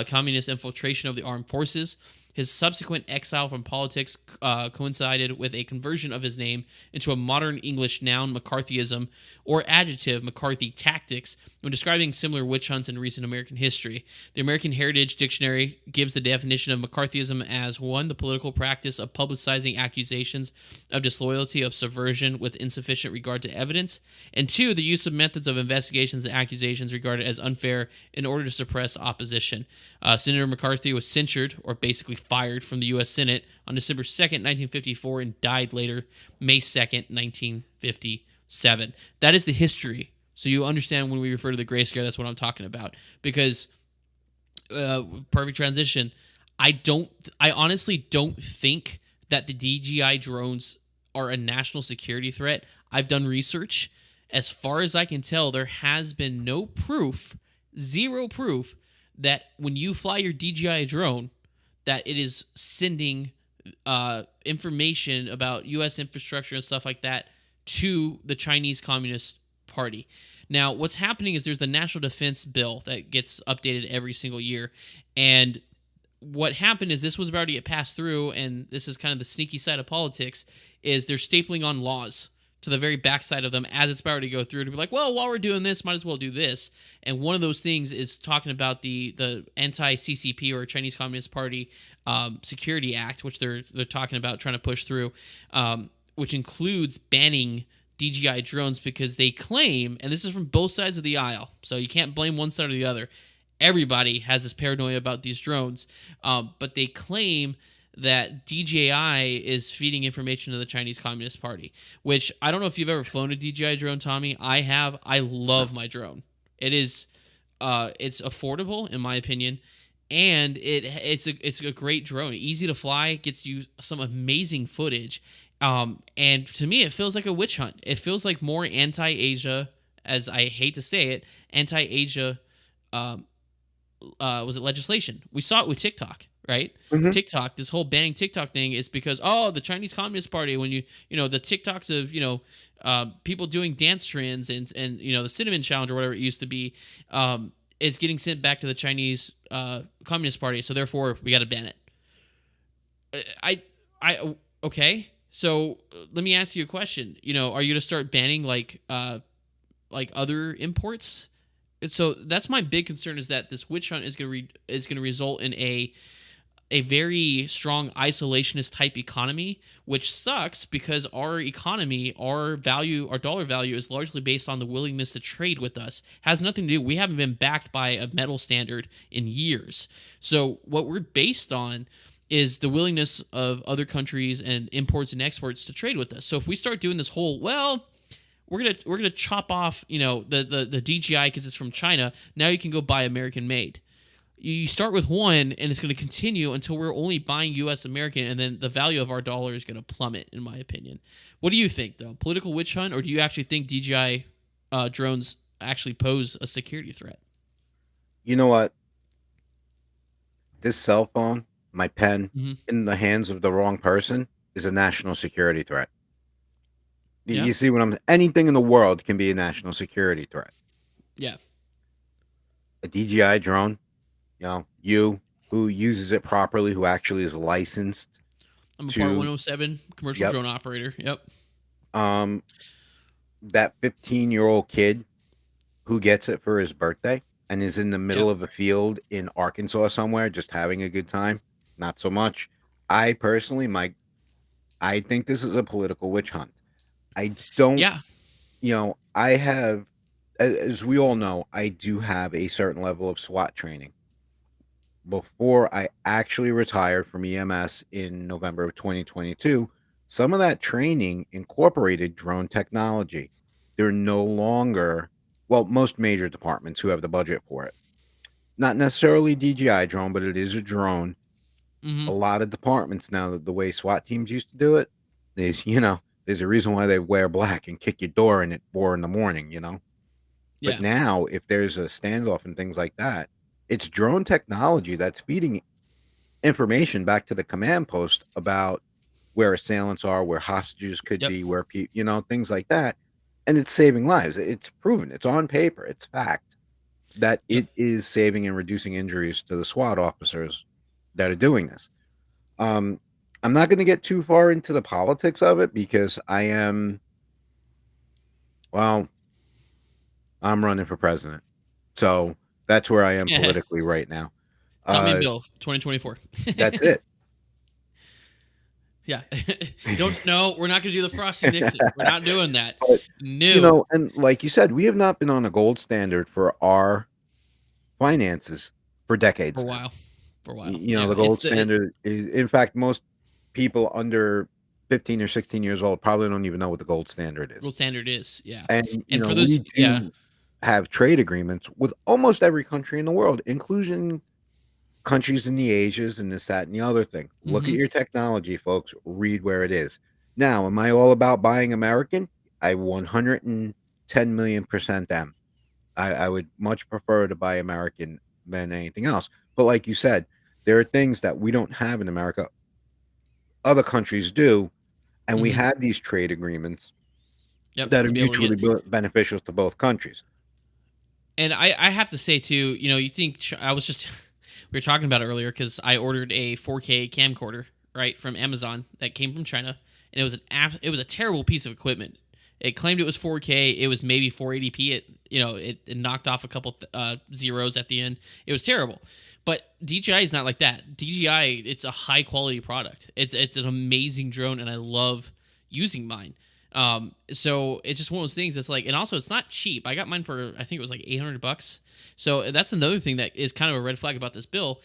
communist infiltration of the armed forces. His subsequent exile from politics coincided with a conversion of his name into a modern English noun, McCarthyism, or adjective, McCarthy tactics, when describing similar witch hunts in recent American history. The American Heritage Dictionary gives the definition of McCarthyism as 1. The political practice of publicizing accusations of disloyalty, of subversion with insufficient regard to evidence, and 2. The use of methods of investigations and accusations regarded as unfair in order to suppress opposition. Senator McCarthy was censured, or basically fired from the U.S. Senate on December 2nd, 1954, and died later, May 2nd, 1957. That is the history. So you understand when we refer to the Gray Scare, that's what I'm talking about. Because, perfect transition, I honestly don't think that the DJI drones are a national security threat. I've done research. As far as I can tell, there has been no proof, zero proof, that when you fly your DJI drone, that it is sending information about U.S. infrastructure and stuff like that to the Chinese Communist Party. Now, what's happening is there's the National Defense Bill that gets updated every single year. And what happened is this was about to get passed through, and this is kind of the sneaky side of politics, is they're stapling on laws to the very backside of them as it's about to go through to be like, well, while we're doing this, might as well do this. And one of those things is talking about the anti-CCP, or Chinese Communist Party Security Act, which they're talking about trying to push through, which includes banning DJI drones because they claim, and this is from both sides of the aisle, so you can't blame one side or the other. Everybody has this paranoia about these drones, but they claim that DJI is feeding information to the Chinese Communist Party, which I don't know if you've ever flown a DJI drone, Tommy. I have. I love my drone. It is, it's affordable in my opinion, and it's a great drone. Easy to fly, gets you some amazing footage, and to me it feels like a witch hunt. It feels like more anti-Asia, as I hate to say it, anti-Asia. Was it legislation? We saw it with TikTok, right? Mm-hmm. TikTok, this whole banning TikTok thing is because the Chinese Communist Party, when the TikToks of people doing dance trends and the cinnamon challenge or whatever it used to be, is getting sent back to the Chinese Communist Party, so therefore we got to ban it. Okay, so let me ask you a question. Are you to start banning like other imports? So that's my big concern, is that this witch hunt is going to result in a very strong isolationist type economy, which sucks because our economy, our dollar value is largely based on the willingness to trade with us. Has nothing to do. We haven't been backed by a metal standard in years. So what we're based on is the willingness of other countries and imports and exports to trade with us. So if we start doing this whole, we're gonna chop off, the DJI because it's from China. Now you can go buy American made. You start with one, and it's going to continue until we're only buying U.S. American, and then the value of our dollar is going to plummet, in my opinion. What do you think, though? Political witch hunt, or do you actually think DJI drones actually pose a security threat? You know what? This cell phone, my pen, Mm-hmm. in the hands of the wrong person is a national security threat. Yeah. You see anything in the world can be a national security threat. Yeah. A DJI drone, you who uses it properly, who actually is licensed I'm a to, Part 107 commercial yep, drone operator. Yep. that 15-year-old kid who gets it for his birthday and is in the middle Yep. of a field in Arkansas somewhere just having a good time, not so much. I personally, I think this is a political witch hunt. I don't, Yeah. I have, as we all know, I do have a certain level of SWAT training. Before I actually retired from EMS in November of 2022, some of that training incorporated drone technology. They're no longer, most major departments who have the budget for it. Not necessarily DJI drone, but it is a drone. Mm-hmm. A lot of departments now, the way SWAT teams used to do it is, There's a reason why they wear black and kick your door in at 4 in the morning, you know? But Yeah. now, if there's a standoff and things like that, it's drone technology that's feeding information back to the command post about where assailants are, where hostages could Yep. be, where you know, things like that, and it's saving lives. It's proven. It's on paper. It's fact that Yep. it is saving and reducing injuries to the SWAT officers that are doing this. Um, I'm not going to get too far into the politics of it because well, I'm running for president. So that's where I am politically right now. Tommy and Uh, Bill, 2024. that's it. Yeah. Don't know. We're not going to do the Frosty Nixon. We're not doing that. But, you No. know, and like you said, we have not been on a gold standard for our finances for For a decades now. while. For a while. You know, Yeah. the gold standard is, in fact, most people under 15 or 16 years old probably don't even know what the gold standard is. Gold standard is. Yeah. And, you And know, for those, we yeah. do have trade agreements with almost every country in the world, including countries in the Asias and this, that, and the other thing. Look at Mm-hmm. your technology, folks. Read where it is. Now, am I all about buying American? I 110 million% am. I would much prefer to buy American than anything else. But like you said, there are things that we don't have in America. Other countries do, and we Mm-hmm. have these trade agreements Yep. that are To be able to mutually get. beneficial to both countries. And I have to say too, you think I was just we were talking about it earlier because I ordered a 4K camcorder right from Amazon that came from China, and it was a terrible piece of equipment. It claimed it was 4K. It was maybe 480p. It knocked off a couple zeros at the end. It was terrible. But DJI is not like that. DJI, it's a high quality product. It's an amazing drone, and I love using mine. So it's just one of those things that's like, and also it's not cheap. I got mine for, I think it was like $800. So that's another thing that is kind of a red flag about this bill.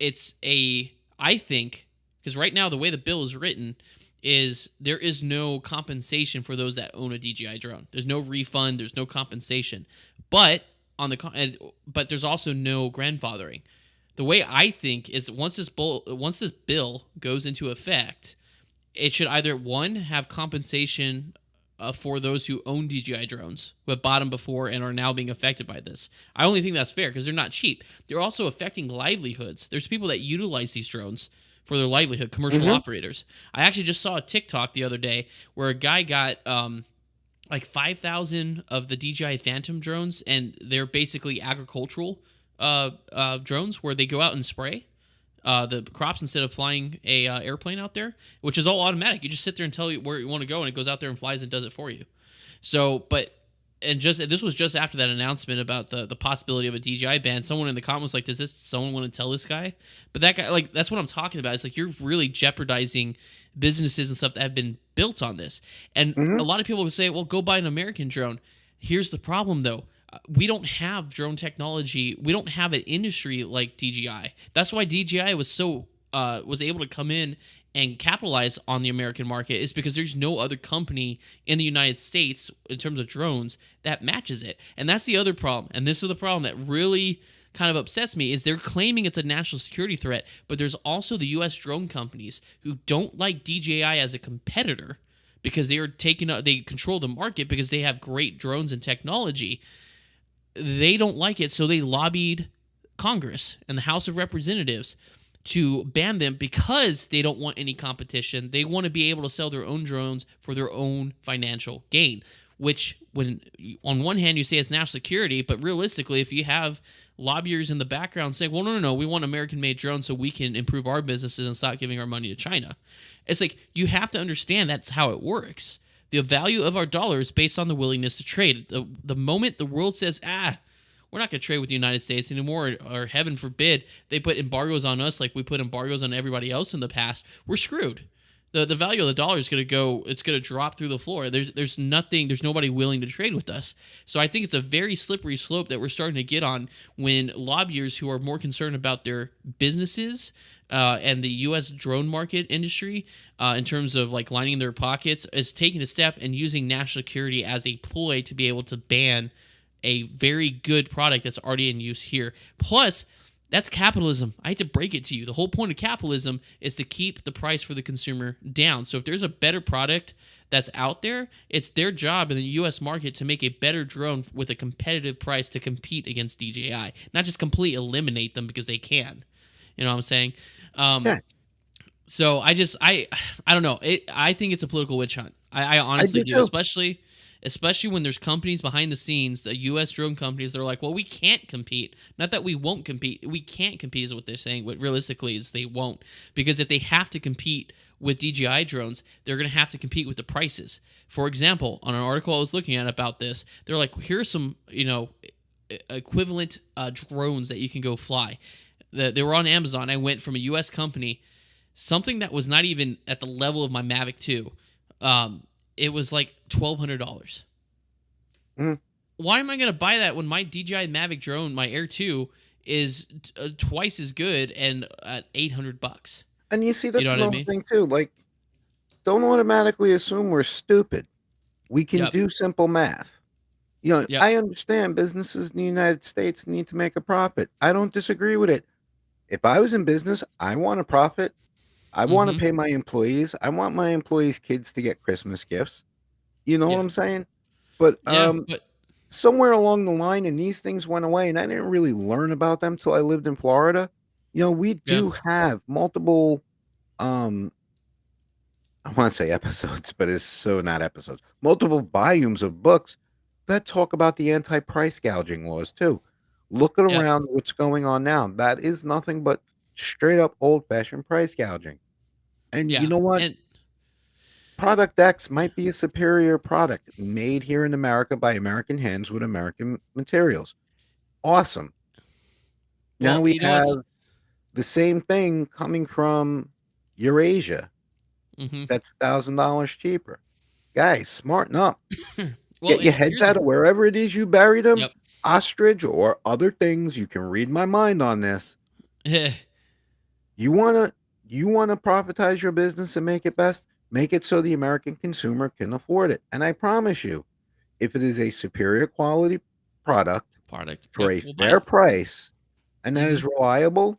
I think, because right now the way the bill is written is there is no compensation for those that own a DJI drone. There's no refund. There's no compensation, but but there's also no grandfathering. The way I think is once this bill goes into effect, it should either one have compensation for those who own DJI drones who have bought them before and are now being affected by this. I only think that's fair because they're not cheap. They're also affecting livelihoods. There's people that utilize these drones for their livelihood, commercial Mm-hmm. operators. I actually just saw a TikTok the other day where a guy got like 5,000 of the DJI Phantom drones, and they're basically agricultural drones where they go out and spray the crops instead of flying a airplane out there, which is all automatic. You just sit there and tell it where you want to go, and it goes out there and flies and does it for you. So, this was just after that announcement about the possibility of a DJI ban. Someone in the comment was like, "Does someone want to tell this guy?" But that guy, like, that's what I'm talking about. It's like you're really jeopardizing businesses and stuff that have been built on this. And Mm-hmm. a lot of people will say, "Well, go buy an American drone." Here's the problem, though. We don't have drone technology. We don't have an industry like DJI. That's why DJI was able to come in and capitalize on the American market, is because there's no other company in the United States in terms of drones that matches it. And that's the other problem. And this is the problem that really kind of upsets me, is they're claiming it's a national security threat, but there's also the US drone companies who don't like DJI as a competitor because they control the market because they have great drones and technology. They don't like it, so they lobbied Congress and the House of Representatives to ban them because they don't want any competition. They want to be able to sell their own drones for their own financial gain, which, when on one hand you say it's national security, but realistically, if you have lobbyers in the background saying, well, no, we want American-made drones so we can improve our businesses and stop giving our money to China. It's like, you have to understand that's how it works. The value of our dollar is based on the willingness to trade. The moment the world says, we're not going to trade with the United States anymore, or heaven forbid, they put embargoes on us like we put embargoes on everybody else in the past, we're screwed. The value of the dollar is going to drop through the floor. There's nobody willing to trade with us. So I think it's a very slippery slope that we're starting to get on when lobbyists who are more concerned about their businesses and the U.S. drone market industry in terms of like lining their pockets is taking a step and using national security as a ploy to be able to ban a very good product that's already in use here. Plus, That's capitalism. I hate to break it to you. The whole point of capitalism is to keep the price for the consumer down. So if there's a better product that's out there, it's their job in the US market to make a better drone with a competitive price to compete against DJI, not just completely eliminate them because they can. You know what I'm saying? Um, Yeah, so I don't know. I think it's a political witch hunt. I I honestly do do, too. especially when there's companies behind the scenes, the U.S. drone companies. They're like, well, we can't compete. Not that we won't compete. We can't compete is what they're saying. What realistically is they won't, because if they have to compete with DJI drones, they're going to have to compete with the prices. For example, on an article I was looking at about this, they're like, here's some equivalent drones that you can go fly. They were on Amazon. I went from a U.S. company, something that was not even at the level of my Mavic 2. It was like $1,200. Mhm. Why am I going to buy that when my DJI Mavic drone, my Air 2, is twice as good and at $800? And you see, You know that's what I another mean? thing too. Like, don't automatically assume we're stupid. We can Yep. do simple math. Yep. I understand businesses in the United States need to make a profit. I don't disagree with it. If I was in business, I want a profit. I want to Mm-hmm. pay my employees. I want my employees' kids to get Christmas gifts. You know what Yeah. I'm saying? But Yeah. But somewhere along the line, and these things went away, and I didn't really learn about them till I lived in Florida. We yeah. do have multiple um I want to say episodes, but it's so not episodes. Multiple volumes of books that talk about the anti-price gouging laws too. Look at Yep. around what's going on now. That is nothing but straight up old-fashioned price gouging. And you Yeah. know what? And Product X might be a superior product made here in America by American hands with American materials. Awesome. Now well, we you know what's have the same thing coming from Eurasia. mm-hmm. That's $1,000 cheaper. Guys, smarten up. Well, Get your and heads here's out the of wherever it is you buried them, yep. ostrich or other things. You can read my mind on this. Yeah. You wanna you wanna profitize your business and make it best, make it so the American consumer can afford it. And I promise you, if it is a superior quality product Product. for Yep. a We'll buy fair it. price and that Mm-hmm. is reliable,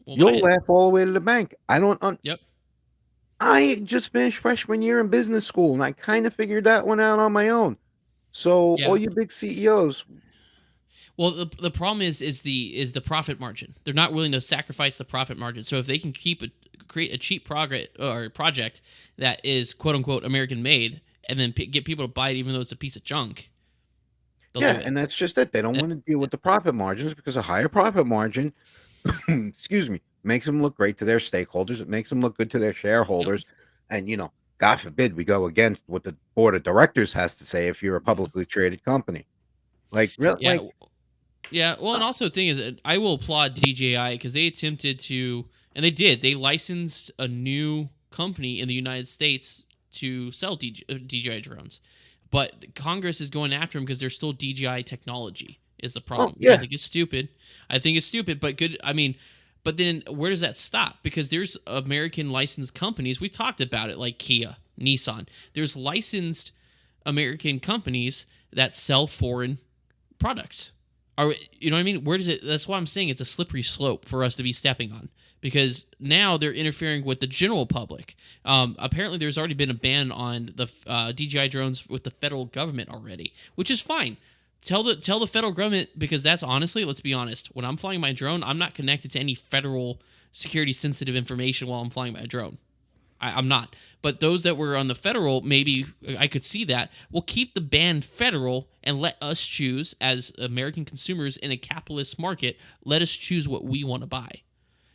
We'll buy you'll it. laugh all the way to the bank. Yep. I just finished freshman year in business school and I kind of figured that one out on my own. So all Yeah. you big CEOs, Well, the problem is the profit margin. They're not willing to sacrifice the profit margin. So if they can create a cheap project that is quote unquote American made, and then get people to buy it even though it's a piece of junk, they'll do yeah, it. and that's just it. They don't Eh, want to deal with the profit margins because a higher profit margin, excuse me, makes them look great to their stakeholders. It makes them look good to their Yep. shareholders. And, God forbid we go against what the board of directors has to say if you're a Yeah. publicly traded company. Like, real, Yeah. like, Yeah. Well, and uh, also the thing is, I will applaud DJI because they attempted to, and they did. They licensed a new company in the United States to sell DJI drones, but Congress is going after them because they're still DJI technology. Is the oh, problem, which I yeah. think is stupid. I think it's stupid, but good. I mean, but then where does that stop? Because there's American licensed companies. We talked about it, like Kia, Nissan. There's licensed American companies that sell foreign products. You know what I mean? Where does it? That's why I'm saying it's a slippery slope for us to be stepping on, because now they're interfering with the general public. Apparently, there's already been a ban on the DJI drones with the federal government already, which is fine. Tell the federal government, because that's honestly, let's be honest. When I'm flying my drone, I'm not connected to any federal security sensitive information while I'm flying my drone. I'm not. But those that were on the federal, maybe I could see that. We'll keep the ban federal and let us choose as American consumers in a capitalist market. Let us choose what we want to buy.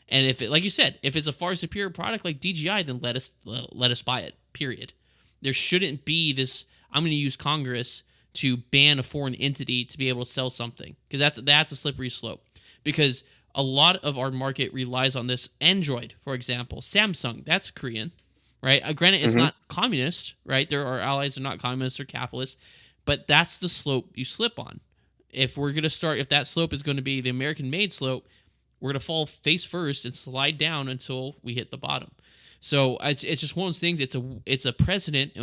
And if it, like you said, if it's a far superior product like DJI, then let us buy it. Period. There shouldn't be this. I'm going to use Congress to ban a foreign entity to be able to sell something, because that's a slippery slope. Because a lot of our market relies on this. Android, for example, Samsung, that's Korean, right? Granted, it's Mhm. not communist, right? There are allies that are not communists or capitalists, but that's the slope you slip on. If that slope is going to be the American made slope, we're going to fall face first and slide down until we hit the bottom. So it's just one of those things. It's a precedent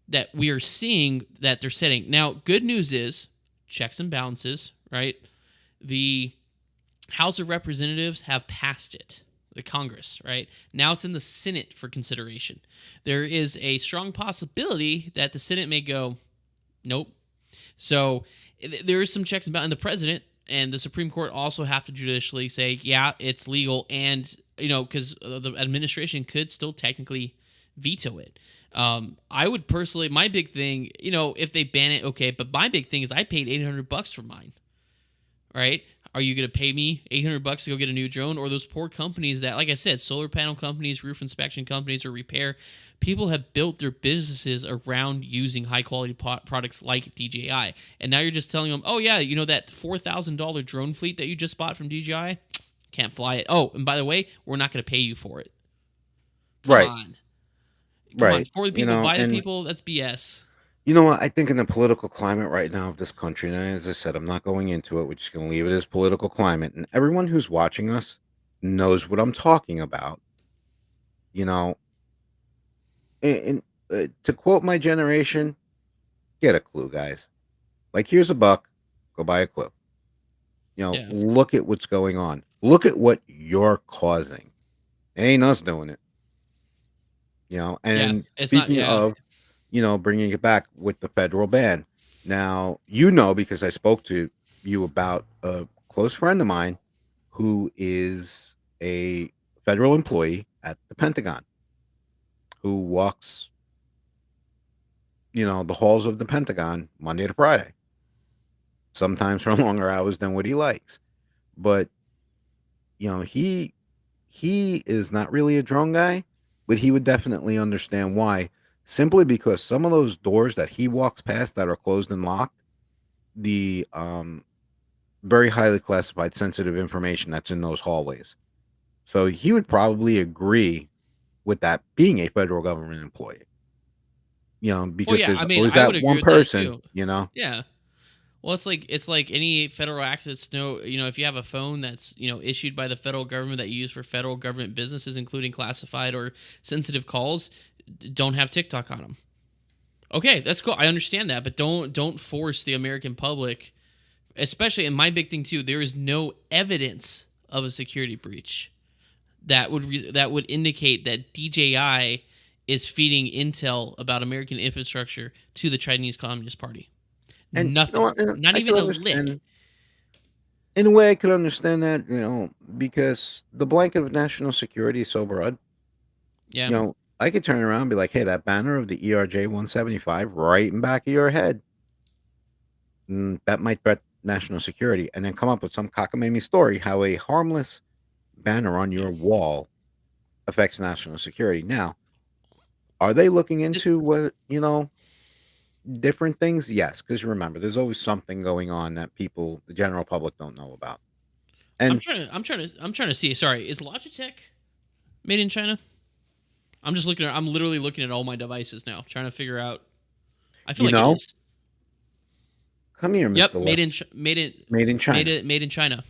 that we are seeing that they're setting. Now, good news is checks and balances, right? The House of Representatives have passed it, the Congress, right? Now it's in the Senate for consideration. There is a strong possibility that the Senate may go, nope. So there is some checks about, and the president and the Supreme Court also have to judicially say, yeah, it's legal, and because the administration could still technically veto it. I would personally, my big thing, if they ban it, okay, but my big thing is I paid $800 for mine, right? Are you going to pay me $800 to go get a new drone? Or those poor companies that, like I said, solar panel companies, roof inspection companies, or repair, people have built their businesses around using high quality products like DJI. And now you're just telling them, oh, yeah, that $4,000 drone fleet that you just bought from DJI, can't fly it. Oh, and by the way, we're not going to pay you for it. Come Right. on. Come on. Right. For the people, by the people, that's BS. You know what? I think in the political climate right now of this country, and as I said, I'm not going into it. We're just going to leave it as political climate. And everyone who's watching us knows what I'm talking about. You know, and to quote my generation, get a clue, guys. Like, here's a buck, go buy a clue. Yeah. Look at what's going on. Look at what you're causing. It ain't us doing it. Yeah. And It's not, speaking yeah. of, bringing it back with the federal ban. Now, because I spoke to you about a close friend of mine who is a federal employee at the Pentagon, who walks, the halls of the Pentagon Monday to Friday, sometimes for longer hours than what he likes. But, he is not really a drone guy, but he would definitely understand why. Simply because some of those doors that he walks past that are closed and locked, the very highly classified sensitive information that's in those hallways. So he would probably agree with that being a federal government employee. Well, Because yeah. there's I mean, always I would that agree one with that person, too. you know. Yeah. Well, it's like any federal access. No, if you have a phone that's issued by the federal government that you use for federal government businesses, including classified or sensitive calls, don't have TikTok on them. Okay, that's cool. I understand that, but don't force the American public, especially. And my big thing too, there is no evidence of a security breach that would indicate that DJI is feeding intel about American infrastructure to the Chinese Communist Party. And Nothing. and Not I could even a lick. understand. In a way, I could understand that, because the blanket of national security is so broad. Yeah. I could turn around and be like, "Hey, that banner of the ERJ 175 right in back of your head, that might threat national security," and then come up with some cockamamie story how a harmless banner on Yeah. your wall affects national security. Now, are they looking It, into different things? Yes, because remember, there's always something going on that the general public, don't know about. I'm And trying to. I'm trying to see. Sorry, is Logitech made in China? I'm just looking at. I'm literally looking at all my devices now, trying to figure out. I feel you like it know, is. come here, Yep, Mister Left, made in China. made in China.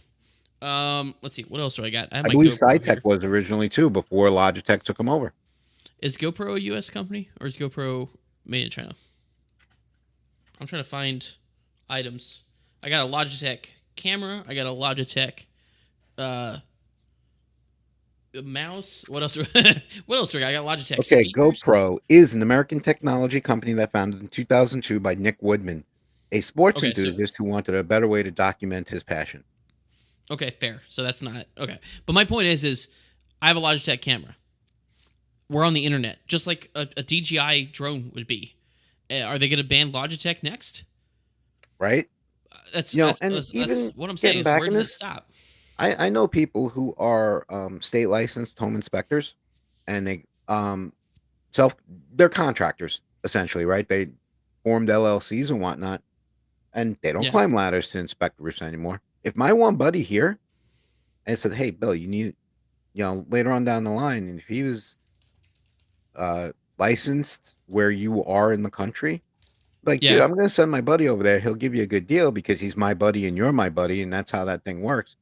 Let's see. What else do I got? I have I my believe GoPro SciTech here. was originally too before Logitech took them over. Is GoPro a U.S. company or is GoPro made in China? I'm trying to find items. I got a Logitech camera. I got a Logitech uh, mouse. What else? What else do I got? I got Logitech Okay, speakers. GoPro is an American technology company that founded in 2002 by Nick Woodman, a sports Okay, so enthusiast who wanted a better way to document his passion. okay, fair. So that's not okay. But my point is I have a Logitech camera. We're on the internet, just like a DJI drone would be. Are they going to ban Logitech next? Right? That's And that's even what I'm saying getting is back where in does it this, stop? I know people who are state licensed home inspectors, and they self they're contractors essentially, right? They formed LLCs and whatnot, and they don't Yeah, climb ladders to inspect roofs anymore. If my one buddy here and said, "Hey, Bill, you need," later on down the line, and if he was uh, licensed where you are in the country, like, dude, yeah, I'm gonna send my buddy over there. He'll give you a good deal because he's my buddy and you're my buddy, and that's how that thing works.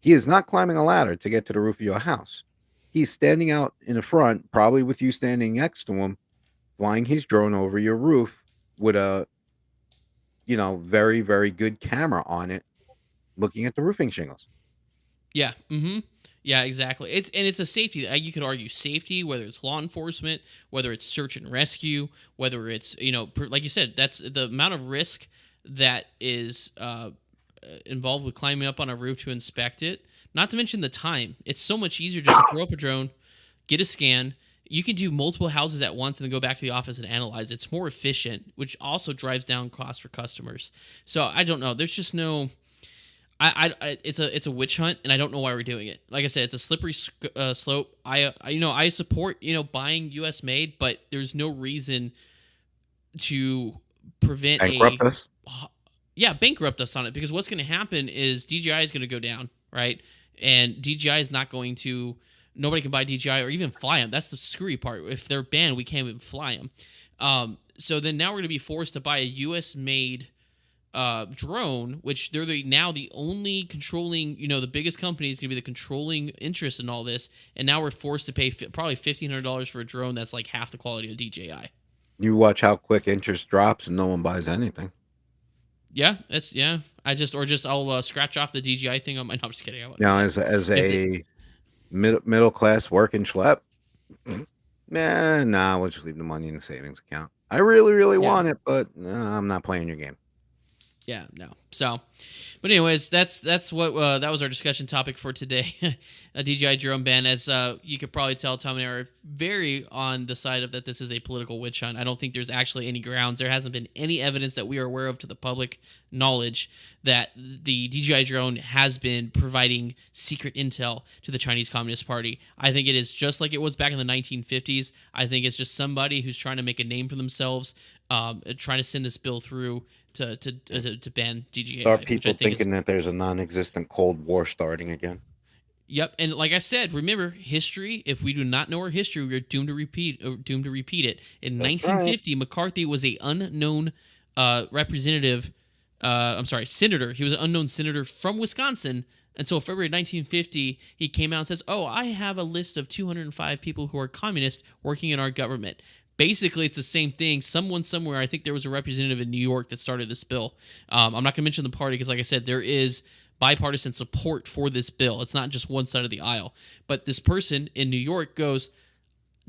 He is not climbing a ladder to get to the roof of your house. He's standing out in the front, probably with you standing next to him, flying his drone over your roof with a very, very good camera on it. looking at the roofing shingles. Yeah. Mm-hmm. Yeah, exactly. It's a safety. You could argue safety, whether it's law enforcement, whether it's search and rescue, whether it's like you said, that's the amount of risk that is involved with climbing up on a roof to inspect it. Not to mention the time. It's so much easier just to throw up a drone, get a scan. You can do multiple houses at once and then go back to the office and analyze. It's more efficient, which also drives down costs for customers. So I don't know. There's just no. It's a witch hunt, and I don't know why we're doing it. Like I said, it's a slippery slope. I support buying U.S. made, but there's no reason to prevent Bankrupt us. bankrupt us on it, because what's going to happen is DJI is going to go down, right? And DJI is not going to. Nobody can buy DJI or even fly them. That's the screwy part. If they're banned, we can't even fly them. So then now we're going to be forced to buy a U.S. made drone, which they're now the only controlling, the biggest company is going to be the controlling interest in all this. And now we're forced to pay probably $1,500 for a drone that's like half the quality of DJI. You watch how quick interest drops and no one buys anything. Yeah, I'll scratch off the DJI thing on my. No, I'm just kidding. Now, as a middle class working schlep, we'll just leave the money in the savings account. I really want it, but I'm not playing your game. Yeah, no. So, but anyways, that's what that was our discussion topic for today. A DJI drone ban, as you could probably tell, Tom and I are very on the side of that this is a political witch hunt. I don't think there's actually any grounds. There hasn't been any evidence that we are aware of to the public knowledge that the DJI drone has been providing secret intel to the Chinese Communist Party. I think it is just like it was back in the 1950s. I think it's just somebody who's trying to make a name for themselves, trying to send this bill through to ban DJI. Are people thinking that there's a non-existent Cold War starting again? Yep, and like I said, remember history. If we do not know our history, we're doomed to repeat it. In 1950, right. McCarthy was a unknown senator. He was an unknown senator from Wisconsin until February 1950. He came out and says, "Oh, I have a list of 205 people who are communists working in our government." Basically, it's the same thing. Someone somewhere, I think there was a representative in New York that started this bill. I'm not going to mention the party because, like I said, there is bipartisan support for this bill. It's not just one side of the aisle. But this person in New York goes,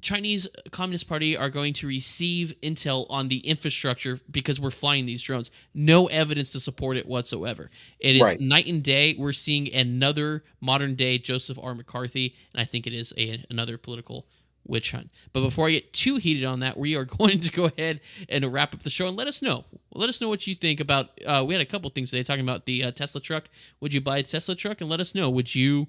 Chinese Communist Party are going to receive intel on the infrastructure because we're flying these drones. No evidence to support it whatsoever. It is right. Night and day. We're seeing another modern day Joseph R. McCarthy, and I think it is another political witch hunt. But before I get too heated on that, we are going to go ahead and wrap up the show and let us know. Let us know what you think about. We had a couple things today talking about the Tesla truck. Would you buy a Tesla truck? And let us know. Would you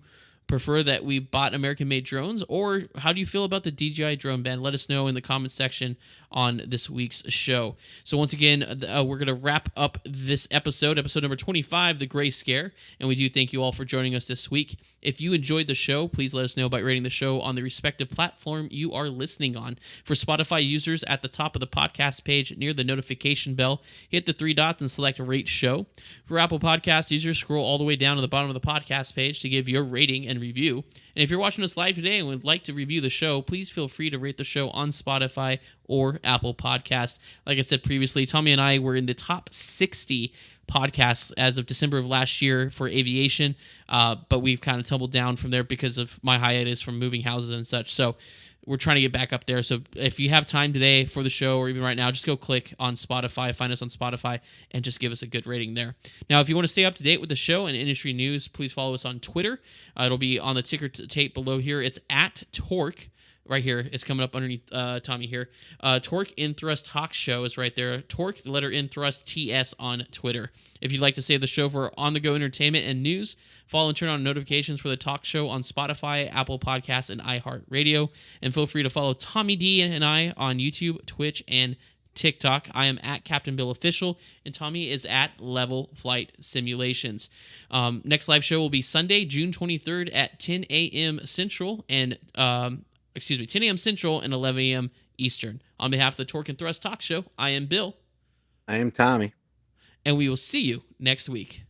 prefer that we bought American-made drones, or how do you feel about the DJI drone ban? Let us know in the comments section on this week's show. So once again, we're going to wrap up this episode number 25, The Gray Scare, and we do thank you all for joining us this week. If you enjoyed the show, please let us know by rating the show on the respective platform you are listening on. For Spotify users, at the top of the podcast page near the notification bell, hit the three dots and select Rate Show. For Apple Podcast users, scroll all the way down to the bottom of the podcast page to give your rating and review. And if you're watching us live today and would like to review the show, please feel free to rate the show on Spotify or Apple Podcast. Like I said previously, Tommy and I were in the top 60 podcasts as of December of last year for aviation, but we've kind of tumbled down from there because of my hiatus from moving houses and such. So we're trying to get back up there. So if you have time today for the show, or even right now, just go click on Spotify, find us on Spotify, and just give us a good rating there. Now, if you want to stay up to date with the show and industry news, please follow us on Twitter. It'll be on the ticker tape below here. It's at Torque. Right here, it's coming up underneath Tommy here. Torque In Thrust Talk Show is right there. Torque, the letter In Thrust, TS on Twitter. If you'd like to save the show for on-the-go entertainment and news, follow and turn on notifications for the talk show on Spotify, Apple Podcasts, and iHeartRadio. And feel free to follow Tommy D and I on YouTube, Twitch, and TikTok. I am at Captain Bill Official, and Tommy is at Level Flight Simulations. Next live show will be Sunday, June 23rd at 10 a.m. Central, and 10 a.m. Central and 11 a.m. Eastern. On behalf of the Torque and Thrust Talk Show, I am Bill. I am Tommy. And we will see you next week.